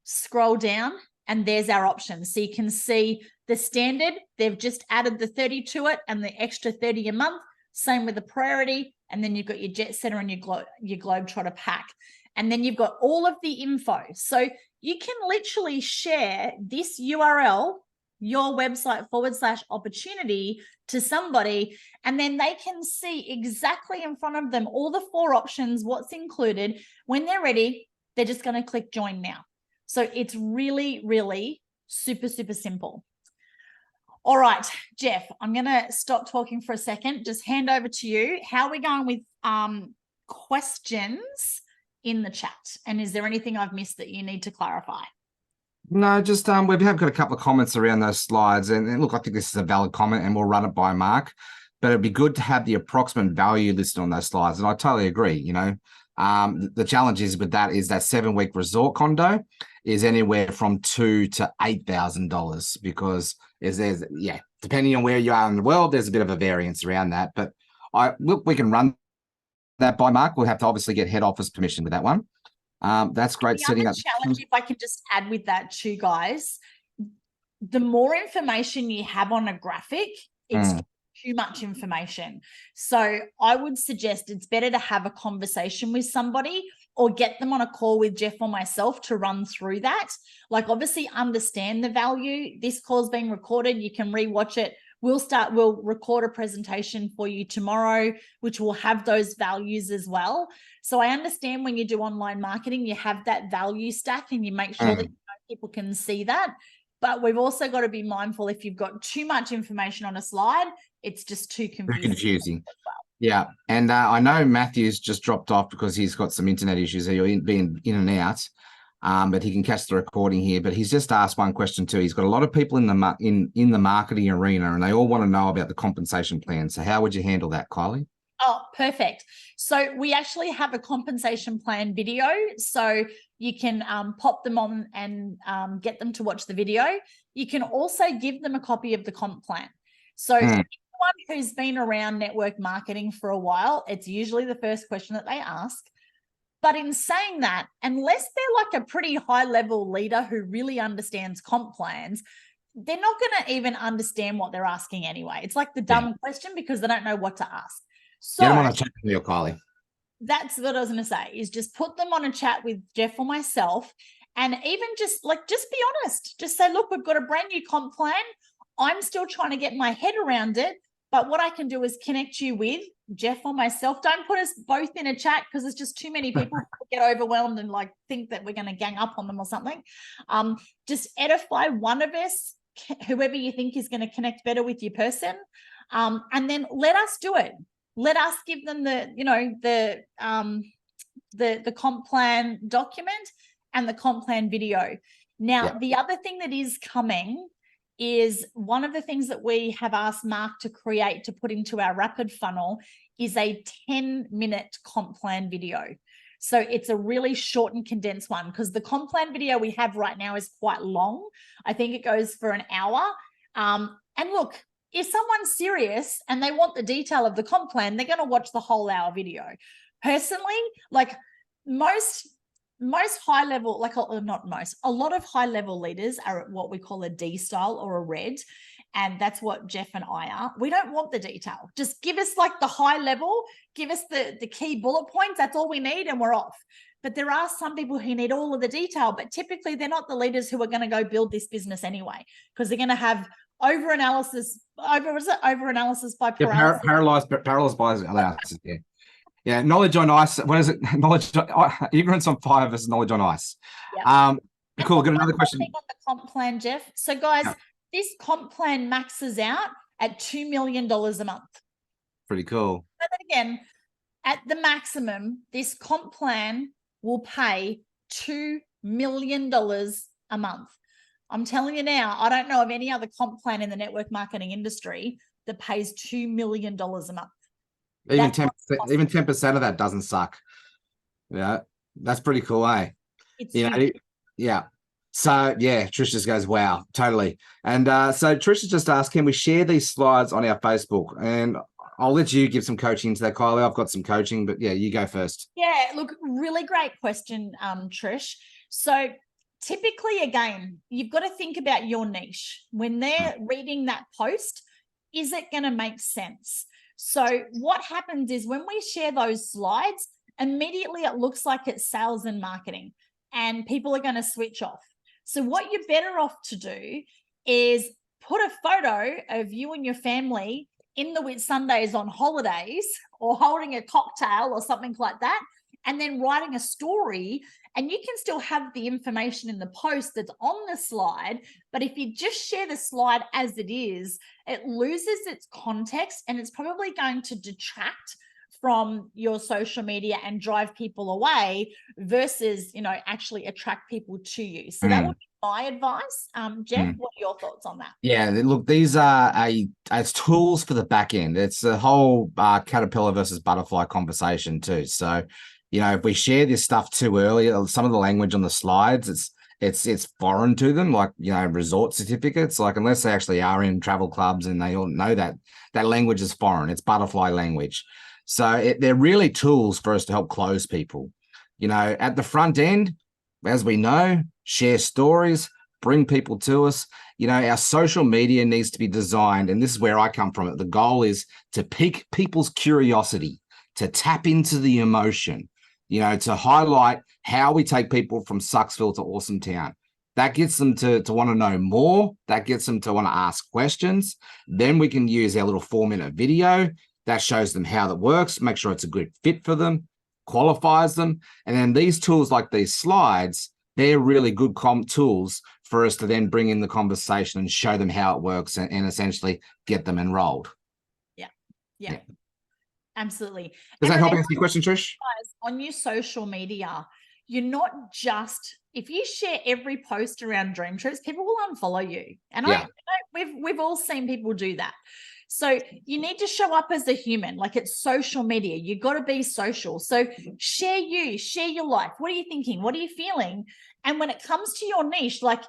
scroll down and there's our options. So you can see the standard, they've just added the 30 to it and the extra 30 a month. Same with the priority. And then you've got your jet setter and your Globetrotter pack. And then you've got all of the info. So you can literally share this URL, your website /opportunity, to somebody, and then they can see exactly in front of them all the 4 options, what's included. When they're ready, they're just going to click join now. So it's really, really super, super simple. All right, Jeff, I'm going to stop talking for a second. Just hand over to you. How are we going with questions? in the chat. And is there anything I've missed that you need to clarify? No, just we have got a couple of comments around those slides, and look, I think this is a valid comment, and we'll run it by Mark. But it'd be good to have the approximate value listed on those slides, and I totally agree. You know, the challenge is with that is that 7-week resort condo is anywhere from $2,000 to $8,000 because there's depending on where you are in the world, there's a bit of a variance around that. But look, we can run that by Mark. We'll have to obviously get head office permission with that one. That's great. The Setting other up challenge, if I can just add with that too, guys, the more information you have on a graphic, it's too much information. So I would suggest it's better to have a conversation with somebody or get them on a call with Jeff or myself to run through that. Like, obviously understand the value. This call's being recorded. You can rewatch it. We'll record a presentation for you tomorrow, which will have those values as well. So I understand when you do online marketing, you have that value stack and you make sure that people can see that. But we've also got to be mindful if you've got too much information on a slide, it's just too confusing. As well. Yeah. And I know Matthew's just dropped off because he's got some internet issues. He's being in and out. But he can catch the recording here. But he's just asked one question too. He's got a lot of people in the marketing arena, and they all want to know about the compensation plan. So how would you handle that, Kylie? Oh, perfect. So we actually have a compensation plan video. So you can pop them on and get them to watch the video. You can also give them a copy of the comp plan. So anyone who's been around network marketing for a while, it's usually the first question that they ask. But in saying that, unless they're like a pretty high level leader who really understands comp plans, they're not going to even understand what they're asking anyway. It's like the dumb question because they don't know what to ask. So get them on a chat with you, Kylie. That's what I was going to say, is just put them on a chat with Jeff or myself, and even just be honest. Just say, look, we've got a brand new comp plan. I'm still trying to get my head around it. But what I can do is connect you with Jeff or myself. Don't put us both in a chat because there's just too many people who get overwhelmed and like think that we're going to gang up on them or something. Just edify one of us, whoever you think is going to connect better with your person, and then let us do it. Let us give them the comp plan document and the comp plan video. Now, the other thing that is coming is one of the things that we have asked Mark to create to put into our rapid funnel is a 10-minute comp plan video. So it's a really short and condensed one because the comp plan video we have right now is quite long. I think it goes for an hour. And look, if someone's serious and they want the detail of the comp plan, they're going to watch the whole hour video. Personally, like most high level, a lot of high level leaders are at what we call a D style or a red. And that's what Jeff and I are. We don't want the detail. Just give us like the high level, give us the key bullet points. That's all we need and we're off. But there are some people who need all of the detail, but typically they're not the leaders who are going to go build this business anyway, because they're going to have over analysis by paralysis. Paralyzed by analysis. Yeah, knowledge on ice. What is it? Ignorance on fire versus knowledge on ice. Yep. Cool. Got another question on the comp plan, Jeff. So, guys, this comp plan maxes out at $2 million a month. Pretty cool. But then again, at the maximum, this comp plan will pay $2 million a month. I'm telling you now, I don't know of any other comp plan in the network marketing industry that pays $2 million a month. Even 10% of that doesn't suck. Yeah, that's pretty cool, eh? Yeah. So yeah, Trish just goes, wow, totally. And so Trish just asked, can we share these slides on our Facebook? And I'll let you give some coaching to that, Kylie. I've got some coaching, but yeah, you go first. Yeah, look, really great question, Trish. So typically, again, you've got to think about your niche. When they're reading that post, is it going to make sense? So what happens is when we share those slides, immediately it looks like it's sales and marketing and people are going to switch off. So what you're better off to do is put a photo of you and your family in the Whitsundays on holidays or holding a cocktail or something like that, and then writing a story. And you can still have the information in the post that's on the slide, but if you just share the slide as it is, it loses its context and it's probably going to detract from your social media and drive people away versus, actually attract people to you. So that would be my advice. Jeff, what are your thoughts on that? Yeah, look, these are it's tools for the back end. It's the whole caterpillar versus butterfly conversation too. So, if we share this stuff too early, some of the language on the slides, it's foreign to them, like, resort certificates, like unless they actually are in travel clubs and they all know that language is foreign. It's butterfly language. So they're really tools for us to help close people. At the front end, as we know, share stories, bring people to us. Our social media needs to be designed, and this is where I come from. The goal is to pique people's curiosity, to tap into the emotion, to highlight how we take people from Sucksville to Awesome Town. That gets them to want to know more. That gets them to want to ask questions. Then we can use our little 4-minute video that shows them how that works, make sure it's a good fit for them, qualifies them. And then these tools like these slides, they're really good tools for us to then bring in the conversation and show them how it works and essentially get them enrolled. Yeah. Absolutely. Does that help answer your question, Trish? On your social media, you're not just, if you share every post around DreamTrips, people will unfollow you. And we've all seen people do that. So you need to show up as a human, like it's social media. You've got to be social. So share your life. What are you thinking? What are you feeling? And when it comes to your niche, like,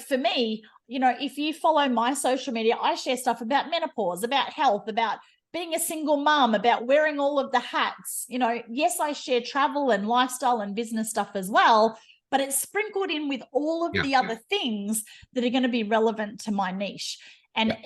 for me, if you follow my social media, I share stuff about menopause, about health, about being a single mom, about wearing all of the hats. Yes, I share travel and lifestyle and business stuff as well, but it's sprinkled in with all of the other things that are going to be relevant to my niche. And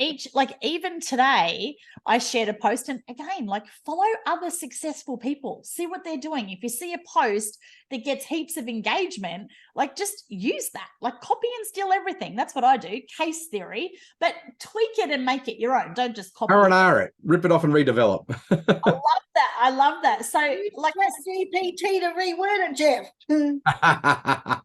even today, I shared a post, and again, follow other successful people, see what they're doing. If you see a post that gets heaps of engagement, just use that, copy and steal everything. That's what I do, case theory, but tweak it and make it your own. Don't just copy it. Rip it off and redevelop. I love that. So GPT to reword it, Jeff.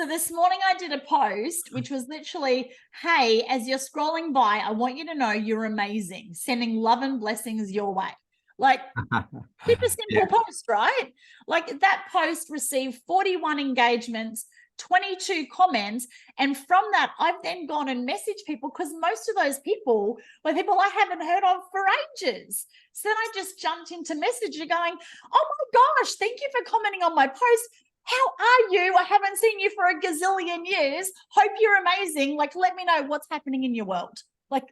So this morning I did a post, which was literally, hey, as you're scrolling by, I want you to know you're amazing. Sending love and blessings your way. Super simple post, right? That post received 41 engagements, 22 comments. And from that, I've then gone and messaged people, because most of those people were people I haven't heard of for ages. So then I just jumped into Messenger going, oh my gosh, thank you for commenting on my post. How are you? I haven't seen you for a gazillion years. Hope you're amazing. Let me know what's happening in your world. That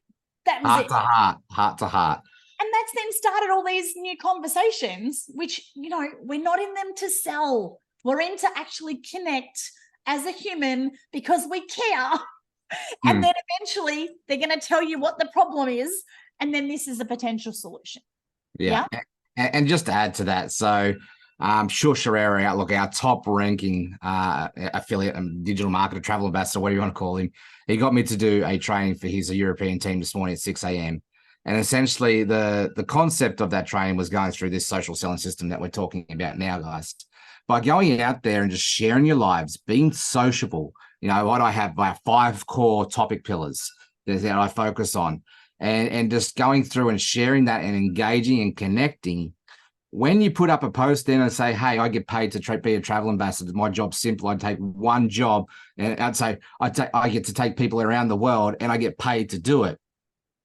was it. Heart to heart. And that's then started all these new conversations, which, we're not in them to sell. We're in to actually connect as a human because we care. And then eventually they're going to tell you what the problem is. And then this is a potential solution. Yeah. And just to add to that, so Sure Sherrera, our top ranking affiliate and digital marketer, travel ambassador, whatever you want to call him, he got me to do a training for his European team this morning at 6 a.m. And essentially the concept of that training was going through this social selling system that we're talking about now, guys. By going out there and just sharing your lives, being sociable, what I have my 5 core topic pillars that I focus on, and just going through and sharing that and engaging and connecting. When you put up a post then and say, hey, I get paid to be a travel ambassador, my job's simple. I take one job and I'd say I get to take people around the world and I get paid to do it.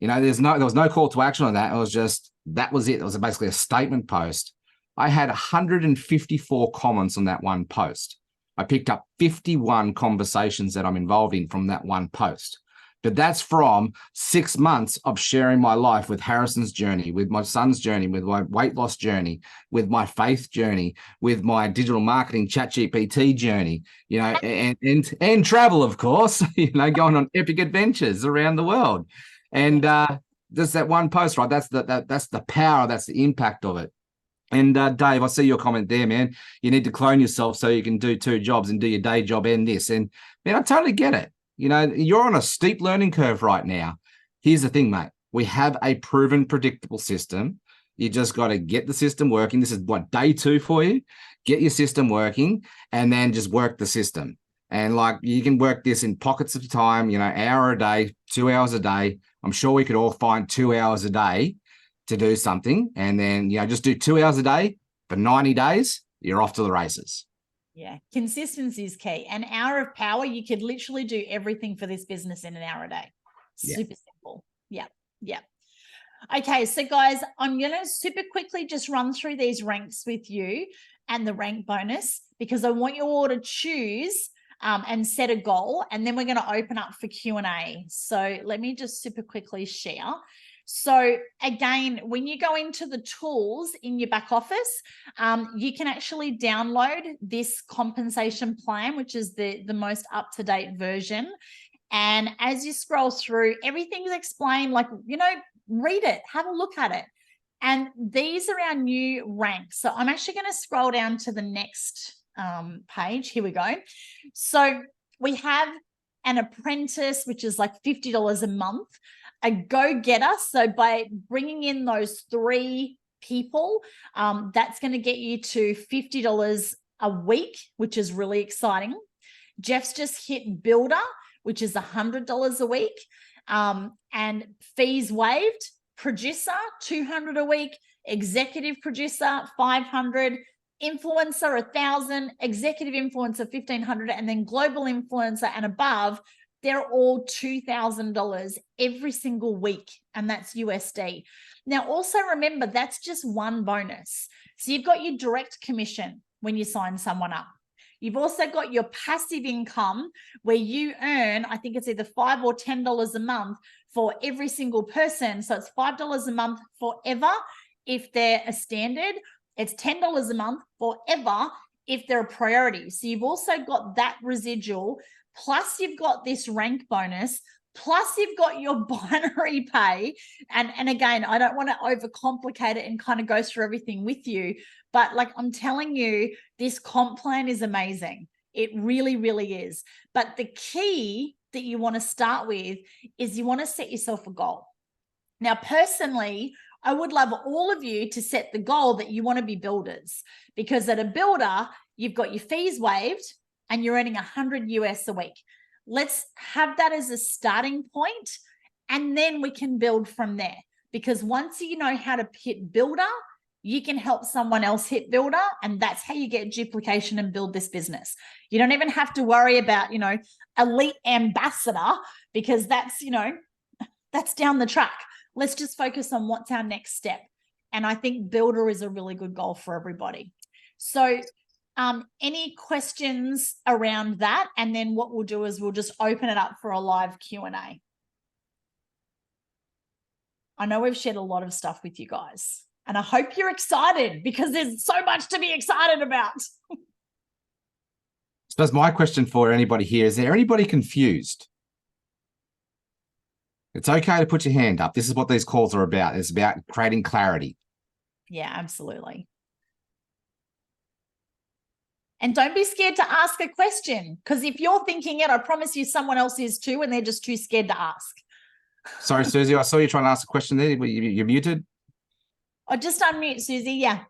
There was no call to action on that. It was just, that was it. It was basically a statement post. I had 154 comments on that one post. I picked up 51 conversations that I'm involved in from that one post. But that's from 6 months of sharing my life with Harrison's journey, with my son's journey, with my weight loss journey, with my faith journey, with my digital marketing ChatGPT journey, and travel, of course, going on epic adventures around the world. And just that one post, right? That's the power, that's the impact of it. And Dave, I see your comment there, man. You need to clone yourself so you can do 2 jobs and do your day job and this. And man, I totally get it. You're on a steep learning curve right now. Here's the thing, mate. We have a proven, predictable system. You just got to get the system working. This is day 2 for you. Get your system working and then just work the system. And you can work this in pockets of time, hour a day, 2 hours a day. I'm sure we could all find 2 hours a day to do something, and then, just do 2 hours a day for 90 days, you're off to the races. Yeah, consistency is key. An hour of power, you could literally do everything for this business in an hour a day. Yeah. Super simple. Yeah, yeah. Okay, so guys, I'm going to super quickly just run through these ranks with you and the rank bonus, because I want you all to choose and set a goal, and then we're going to open up for Q&A. So let me just super quickly share. So again, when you go into the tools in your back office, you can actually download this compensation plan, which is the most up-to-date version. And as you scroll through, everything's explained, like, read it, have a look at it. And these are our new ranks. So I'm actually going to scroll down to the next page. Here we go. So we have an apprentice, which is like $50 a month, a go-getter. So by bringing in those 3 people, that's going to get you to $50 a week, which is really exciting. Jeff's just hit builder, which is $100 a week, and fees waived. Producer, $200 a week. Executive producer, $500. Influencer, $1,000. Executive influencer, $1,500. And then global influencer and above, they're all $2,000 every single week, and that's USD. Now, also remember, that's just one bonus. So you've got your direct commission when you sign someone up. You've also got your passive income where you earn, I think it's either $5 or $10 a month for every single person. So it's $5 a month forever if they're a standard. It's $10 a month forever if they're a priority. So you've also got that residual, plus you've got this rank bonus, plus you've got your binary pay. And again, I don't want to overcomplicate it and kind of go through everything with you, but like I'm telling you, this comp plan is amazing. It really, really is. But the key that you want to start with is you want to set yourself a goal. Now, personally, I would love all of you to set the goal that you want to be builders, because at a builder, you've got your fees waived and you're earning 100 US a week. Let's have that as a starting point, and then we can build from there. Because once you know how to hit builder, you can help someone else hit builder, and that's how you get duplication and build this business. You don't even have to worry about, elite ambassador, because that's, that's down the track. Let's just focus on what's our next step. And I think builder is a really good goal for everybody. So any questions around that? And then what we'll do is we'll just open it up for a live Q&A. I know we've shared a lot of stuff with you guys, and I hope you're excited, because there's so much to be excited about. I suppose my question for anybody here, is there anybody confused? It's okay to put your hand up. This is what these calls are about. It's about creating clarity. Yeah, absolutely. And don't be scared to ask a question, because if you're thinking it, I promise you someone else is too, and they're just too scared to ask. Sorry, Susie, I saw you trying to ask a question there. You're muted. Oh, just unmute, Susie. Yeah.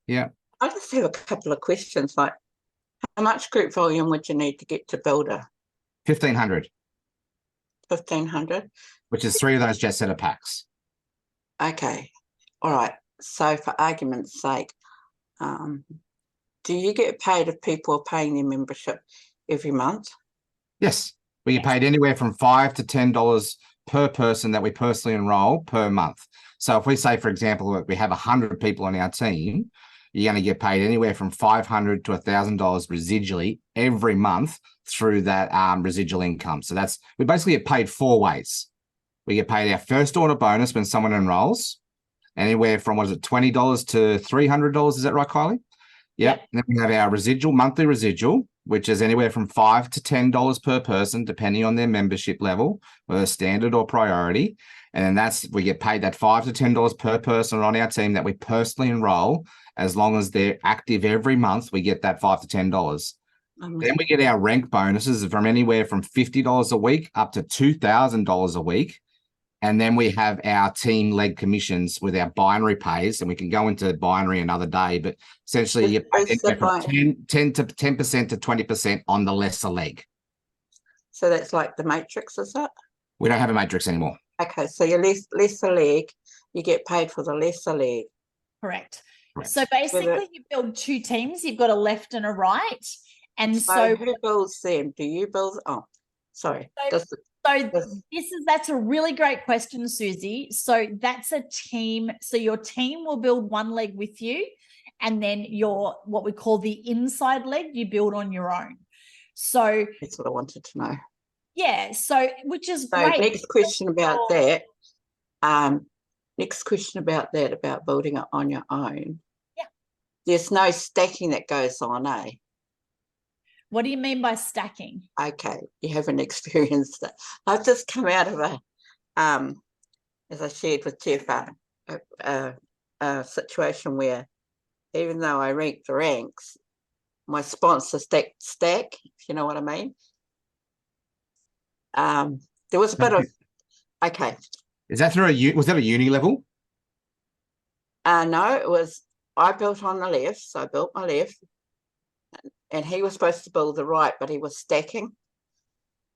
Yeah. I just have a couple of questions, like how much group volume would you need to get to builder? 1,500. 1,500? Which is 3 of those jet setter packs. Okay. All right. So for argument's sake, do you get paid if people are paying their membership every month? Yes. We get paid anywhere from $5 to $10 per person that we personally enroll per month. So if we say, for example, we have 100 people on our team, you're going to get paid anywhere from $500 to $1,000 residually every month through that residual income. So we basically get paid 4 ways. We get paid our first order bonus when someone enrolls, anywhere from, $20 to $300. Is that right, Kylie? Yep. Then we have our residual, monthly residual, which is anywhere from $5 to $10 per person, depending on their membership level, whether standard or priority. And then we get paid that $5 to $10 per person on our team that we personally enroll. As long as they're active every month, we get that $5 to $10. Then we get our rank bonuses from anywhere from $50 a week up to $2,000 a week. And then we have our team-led commissions with our binary pays, and we can go into binary another day, but essentially you get from 10% to 20% on the lesser leg. So that's like the matrix, is it? We don't have a matrix anymore. Okay, so your lesser leg you get paid for the lesser leg. Correct. Correct. So basically you build two teams. You've got a left and a right. And So so who builds them? Do you build? Oh, sorry. So Does- that's a really great question, Susie. So that's a team. So your team will build one leg with you, and then your what we call the inside leg you build on your own. So that's what I wanted to know. yeah, so which is So great. next question about that. Next question about that, about building it on your own. Yeah. There's no stacking that goes on, eh? What do you mean by stacking? Okay, you haven't experienced that. I've just come out of a, as I shared with Jeff, a situation where even though I ranked the ranks, my sponsor stack, if you know what I mean. There was a bit of, okay. Is that was that a uni level? No, it was, I built on the left, so I built my left, and he was supposed to build the right, but he was stacking,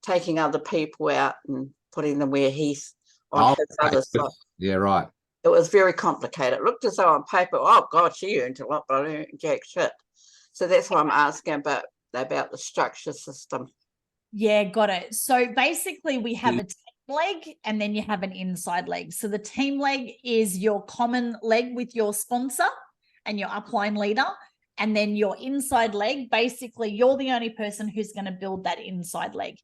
taking other people out and putting them where he's on his other side. Yeah, right. It was very complicated. It looked as though on paper, oh God, she earned a lot, but I earned jack shit. So that's why I'm asking about the structure system. Yeah, got it. So basically we have a team leg and then you have an inside leg. So the team leg is your common leg with your sponsor and your upline leader. And then your inside leg, basically you're the only person who's going to build that inside leg.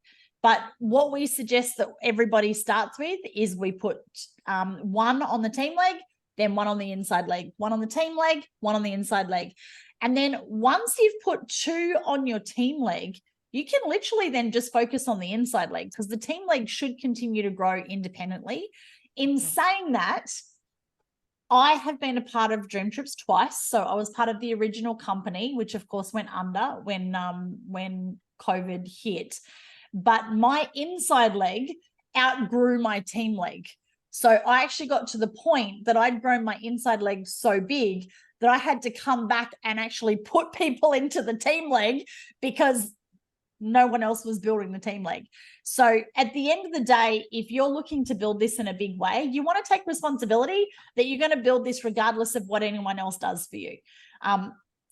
But what we suggest that everybody starts with is we put one on the team leg, then one on the inside leg, one on the team leg, one on the inside leg. And then once you've put two on your team leg, you can literally then just focus on the inside leg because the team leg should continue to grow independently. In saying that, I have been a part of DreamTrips twice. So I was part of the original company, which of course went under when COVID hit. But my inside leg outgrew my team leg. So I actually got to the point that I'd grown my inside leg so big that I had to come back and actually put people into the team leg because no one else was building the team leg. So at the end of the day, if you're looking to build this in a big way, you want to take responsibility that you're going to build this regardless of what anyone else does for you.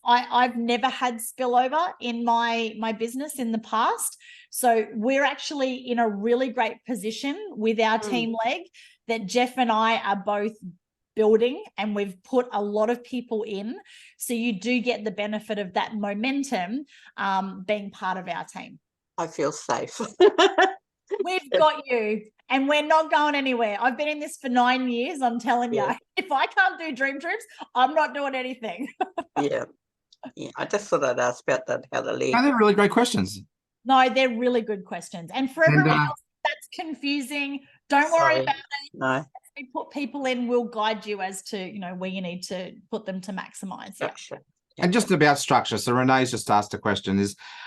I've never had spillover in my business in the past. So we're actually in a really great position with our team leg that Jeff and I are both building, and we've put a lot of people in. So you do get the benefit of that momentum being part of our team. I feel safe. We've got you, and we're not going anywhere. I've been in this for 9 years. I'm telling you, if I can't do DreamTrips, I'm not doing anything. Yeah. I just thought I'd ask about that, how the leg. No, they're really great questions. No, they're really good questions. And for everyone else that's confusing, don't worry about it. No. As we put people in, we'll guide you as to, where you need to put them to maximize. Structure. And just about structure. So Renee's just asked a question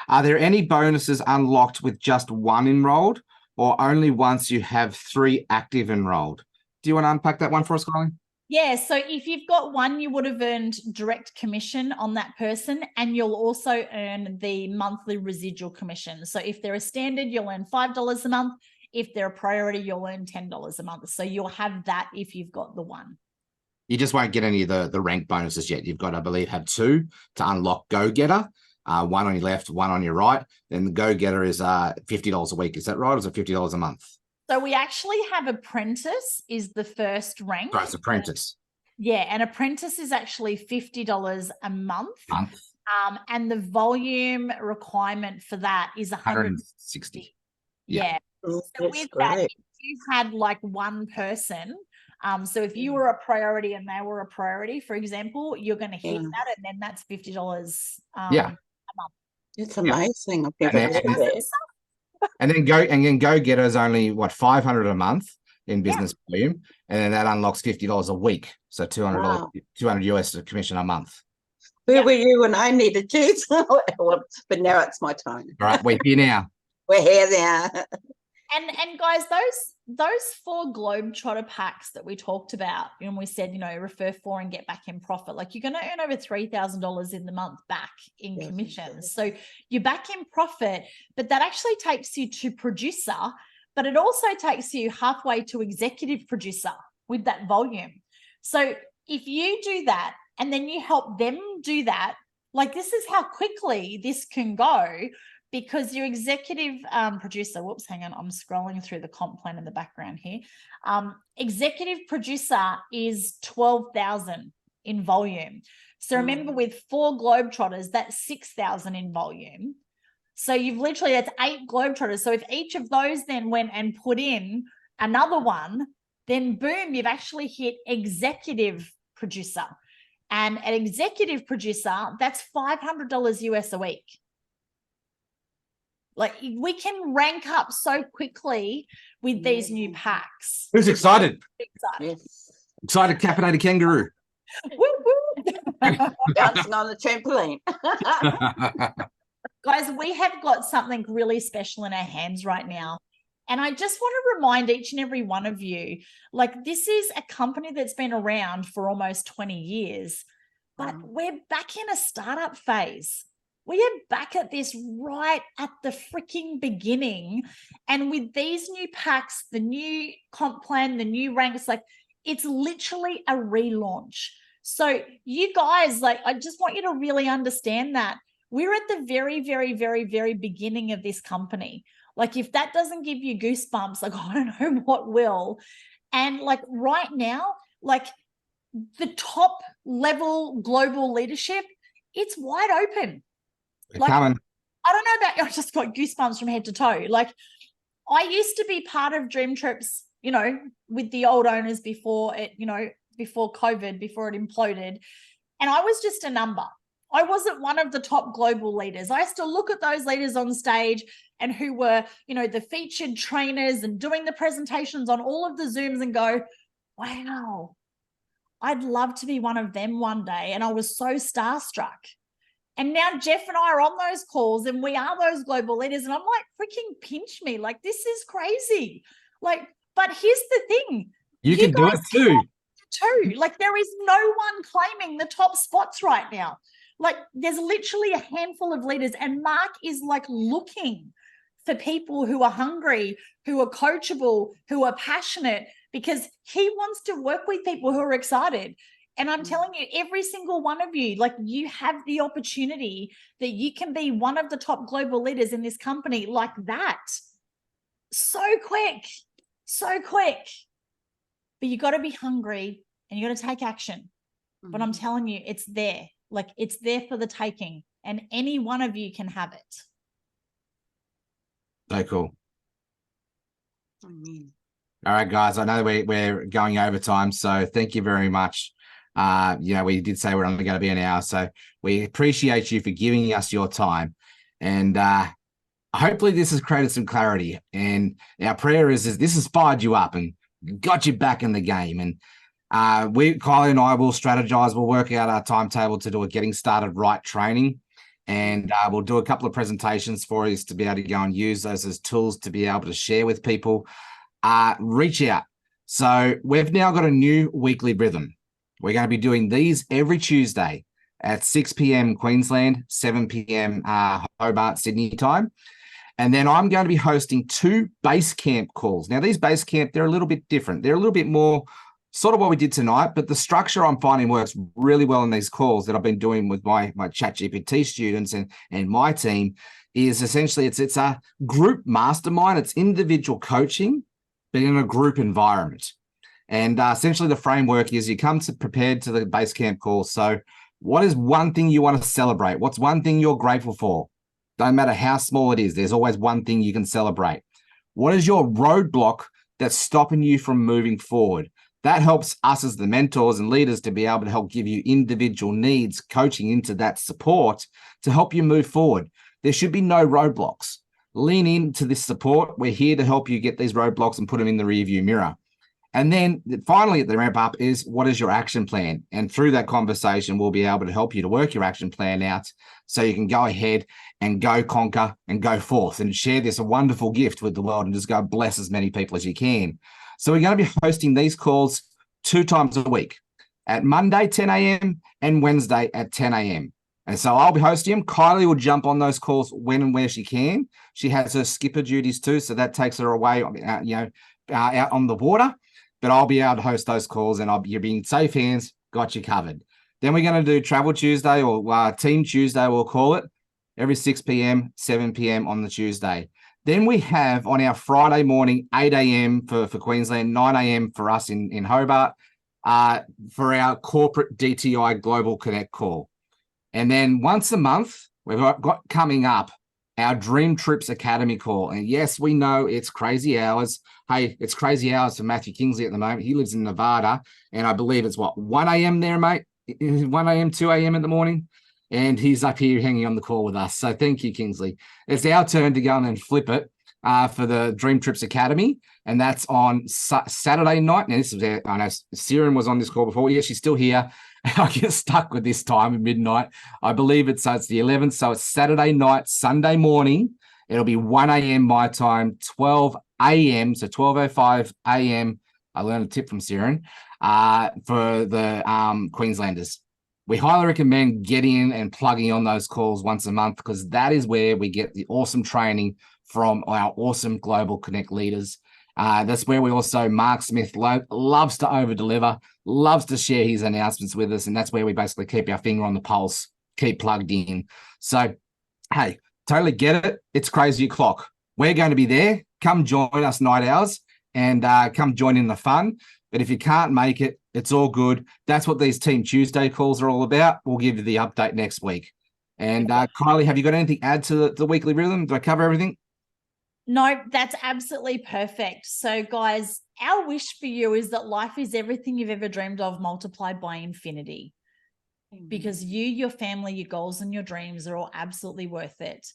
are there any bonuses unlocked with just one enrolled or only once you have 3 active enrolled? Do you want to unpack that one for us, Colin? Yeah, so if you've got one, you would have earned direct commission on that person, and you'll also earn the monthly residual commission. So if they're a standard, you'll earn $5 a month. If they're a priority, you'll earn $10 a month. So you'll have that if you've got the one. You just won't get any of the rank bonuses yet. You've got, I believe, have 2 to unlock Go-Getter, one on your left, one on your right. Then the Go-Getter is $50 a week. Is that right? Or is it $50 a month? So we actually have Apprentice is the first rank. So it's Apprentice. Yeah, and Apprentice is actually $50 a month. And the volume requirement for that is 160. Yeah. So with that, if you had like one person, so if you were a priority and they were a priority, for example, you're going to hit that, and then that's $50 a month. It's amazing. I've never heard of that. And then Go-Getter is only what, $500 a month in business volume, and then that unlocks $50 a week, so $200 US commission a month. Where were you when I needed you? But now it's my time. All right, we're here now. We're here now. And guys, those 4 Globetrotter packs that we talked about, and we said, refer 4 and get back in profit. Like, you're going to earn over $3,000 in the month back in commissions. So you're back in profit, but that actually takes you to producer, but it also takes you halfway to executive producer with that volume. So if you do that and then you help them do that, like this is how quickly this can go, because your executive producer, whoops, hang on, I'm scrolling through the comp plan in the background here. Executive producer is 12,000 in volume. So remember, with 4 Globetrotters, that's 6,000 in volume. So you've literally, that's 8 Globetrotters. So if each of those then went and put in another one, then boom, you've actually hit executive producer. And an executive producer, that's $500 US a week. Like we can rank up so quickly with these new packs. Who's excited? Excited. Yes. Excited, Capitated Kangaroo. Woo, woo. Bouncing on the trampoline. Guys, we have got something really special in our hands right now. And I just want to remind each and every one of you, like this is a company that's been around for almost 20 years, but we're back in a startup phase. We are back at this right at the freaking beginning. And with these new packs, the new comp plan, the new ranks, like it's literally a relaunch. So you guys, like, I just want you to really understand that we're at the very, very, very, very beginning of this company. Like if that doesn't give you goosebumps, like I don't know what will. And like right now, like the top level global leadership, it's wide open. Like, Coming. I don't know about, I just got goosebumps from head to toe. Like I used to be part of DreamTrips, you know, with the old owners before it, you know, before COVID, before it imploded. And I was just a number. I wasn't one of the top global leaders. I used to look at those leaders on stage and who were, you know, the featured trainers and doing the presentations on all of the Zooms and go, wow, I'd love to be one of them one day. And I was so starstruck. And now Jeff and I are on those calls and we are those global leaders. And I'm like, freaking pinch me. Like, this is crazy. Like, but here's the thing. You can do it too. Like there is no one claiming the top spots right now. Like there's literally a handful of leaders and Mark is like looking for people who are hungry, who are coachable, who are passionate, because he wants to work with people who are excited. And I'm telling you, every single one of you, like you have the opportunity that you can be one of the top global leaders in this company like that. So quick, so quick. But you got to be hungry and you got to take action. But I'm telling you, it's there. Like it's there for the taking and any one of you can have it. So cool. Amen. All right, guys, I know we're going over time, so thank you very much. You know, we did say we're only going to be an hour, so we appreciate you for giving us your time. And hopefully this has created some clarity. And our prayer is this has fired you up and got you back in the game. And Kylie and I will strategize. We'll work out our timetable to do a getting started right training. And we'll do a couple of presentations for you to be able to go and use those as tools to be able to share with people. Reach out. So we've now got a new weekly rhythm. We're going to be doing these every Tuesday at 6 p.m. Queensland, 7 p.m. Hobart, Sydney time. And then I'm going to be hosting 2 base camp calls. Now, these base camp, they're a little bit different. They're a little bit more sort of what we did tonight, but the structure I'm finding works really well in these calls that I've been doing with my ChatGPT students and my team is essentially it's a group mastermind. It's individual coaching, but in a group environment. And essentially the framework is you come prepared to the base camp call. So what is one thing you want to celebrate? What's one thing you're grateful for? Don't matter how small it is, there's always one thing you can celebrate. What is your roadblock that's stopping you from moving forward? That helps us as the mentors and leaders to be able to help give you individual needs, coaching into that support to help you move forward. There should be no roadblocks. Lean into this support. We're here to help you get these roadblocks and put them in the rearview mirror. And then finally at the ramp up is what is your action plan? And through that conversation, we'll be able to help you to work your action plan out so you can go ahead and go conquer and go forth and share this wonderful gift with the world and just go bless as many people as you can. So we're going to be hosting these calls 2 times a week at Monday, 10 a.m. and Wednesday at 10 a.m. And so I'll be hosting them. Kylie will jump on those calls when and where she can. She has her skipper duties too, so that takes her away, out on the water. but I'll be able to host those calls, and you'll be in safe hands. Got you covered. Then we're going to do Travel Tuesday, or Team Tuesday, we'll call it, every 6 p.m., 7 p.m. on the Tuesday. Then we have on our Friday morning, 8 a.m. for Queensland, 9 a.m. for us in Hobart, for our corporate DTI Global Connect call. And then once a month, we've got coming up our DreamTrips Academy call. And yes, we know it's crazy hours. Hey, it's crazy hours for Matthew Kingsley at the moment. He lives in Nevada, and I believe it's 1 a.m. there, mate. 1 a.m., 2 a.m. in the morning, and he's up here hanging on the call with us. So thank you, Kingsley. It's our turn to go and flip it for the DreamTrips Academy, and that's on Saturday night. Now, this is I know Siren was on this call before. Yeah, she's still here. I get stuck with this time at midnight. I believe it's the 11th, so it's Saturday night, Sunday morning. It'll be 1 a.m. my time, 12 a.m., so 12:05 a.m. I learned a tip from Siren. For the Queenslanders. We highly recommend getting in and plugging on those calls once a month, because that is where we get the awesome training from our awesome Global Connect leaders. That's where we also, Mark Smith loves to over-deliver, loves to share his announcements with us, and that's where we basically keep our finger on the pulse, keep plugged in. So, hey, totally get it. It's crazy o'clock. We're going to be there. Come join us night hours and come join in the fun. But if you can't make it, it's all good. That's what these Team Tuesday calls are all about. We'll give you the update next week. And Kylie, have you got anything to add to the weekly rhythm? Did I cover everything? No, that's absolutely perfect. So, guys, our wish for you is that life is everything you've ever dreamed of multiplied by infinity. Because you, your family, your goals, and your dreams are all absolutely worth it.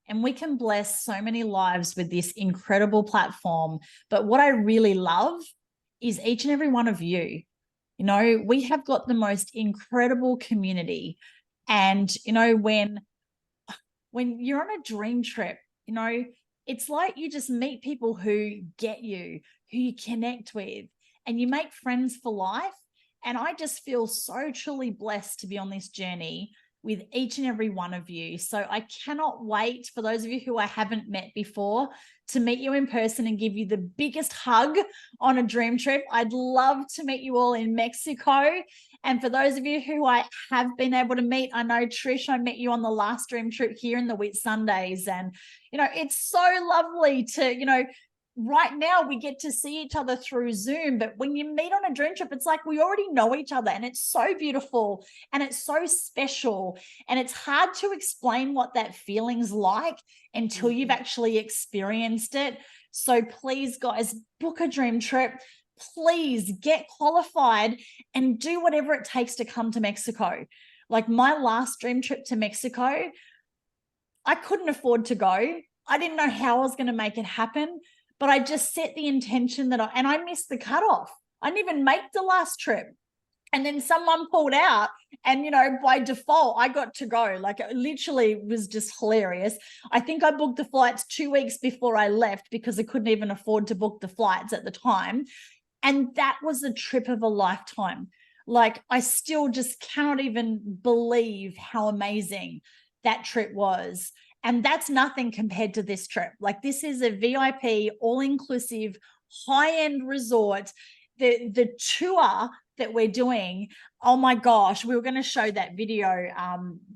And we can bless so many lives with this incredible platform. But what I really love is each and every one of you. You know, we have got the most incredible community. And, you know, when you're on a dream trip, you know, it's like you just meet people who get you, who you connect with, and you make friends for life. And I just feel so truly blessed to be on this journey with each and every one of you. So I cannot wait for those of you who I haven't met before to meet you in person and give you the biggest hug on a dream trip. I'd love to meet you all in Mexico. And for those of you who I have been able to meet, I know Trish, I met you on the last dream trip here in the Whit Sundays. And, you know, it's so lovely to, you know, right now we get to see each other through Zoom, but when you meet on a dream trip, it's like we already know each other, and it's so beautiful and it's so special, and it's hard to explain what that feeling's like until you've actually experienced it. So please, guys, book a dream trip. Please get qualified and do whatever it takes to come to Mexico. Like my last dream trip to Mexico, I couldn't afford to go. I didn't know how I was going to make it happen. But I just set the intention that I missed the cutoff. I didn't even make the last trip. And then someone pulled out, and, you know, by default, I got to go. Like, it literally was just hilarious. I think I booked the flights 2 weeks before I left because I couldn't even afford to book the flights at the time. And that was a trip of a lifetime. Like, I still just cannot even believe how amazing that trip was. And that's nothing compared to this trip. Like, this is a VIP, all-inclusive, high-end resort. The tour that we're doing, oh my gosh, we were going to show that video,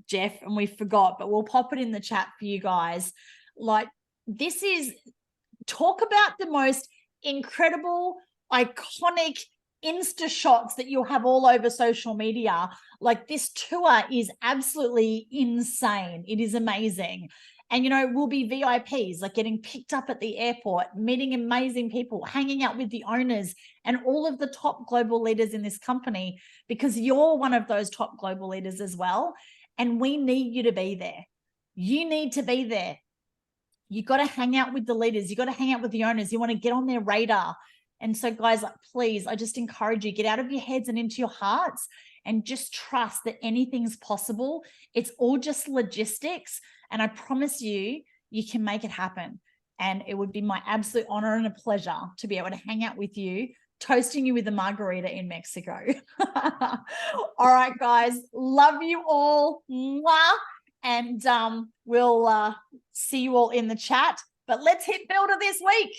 Jeff, and we forgot, but we'll pop it in the chat for you guys. Like, this is, talk about the most incredible, iconic Insta shots that you'll have all over social media. Like, this tour is absolutely insane. It is amazing. And, you know, we'll be VIPs, like getting picked up at the airport, meeting amazing people, hanging out with the owners and all of the top global leaders in this company, because you're one of those top global leaders as well. And we need you to be there. You need to be there. You got to hang out with the leaders. You got to hang out with the owners. You want to get on their radar. And so, guys, like, please, I just encourage you, get out of your heads and into your hearts and just trust that anything's possible. It's all just logistics. And I promise you, you can make it happen. And it would be my absolute honor and a pleasure to be able to hang out with you, toasting you with a margarita in Mexico. All right, guys, love you all. Mwah. And we'll see you all in the chat. But let's hit builder this week.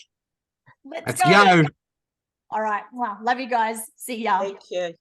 Let's go. All right. Well, love you guys. See ya. Thank you.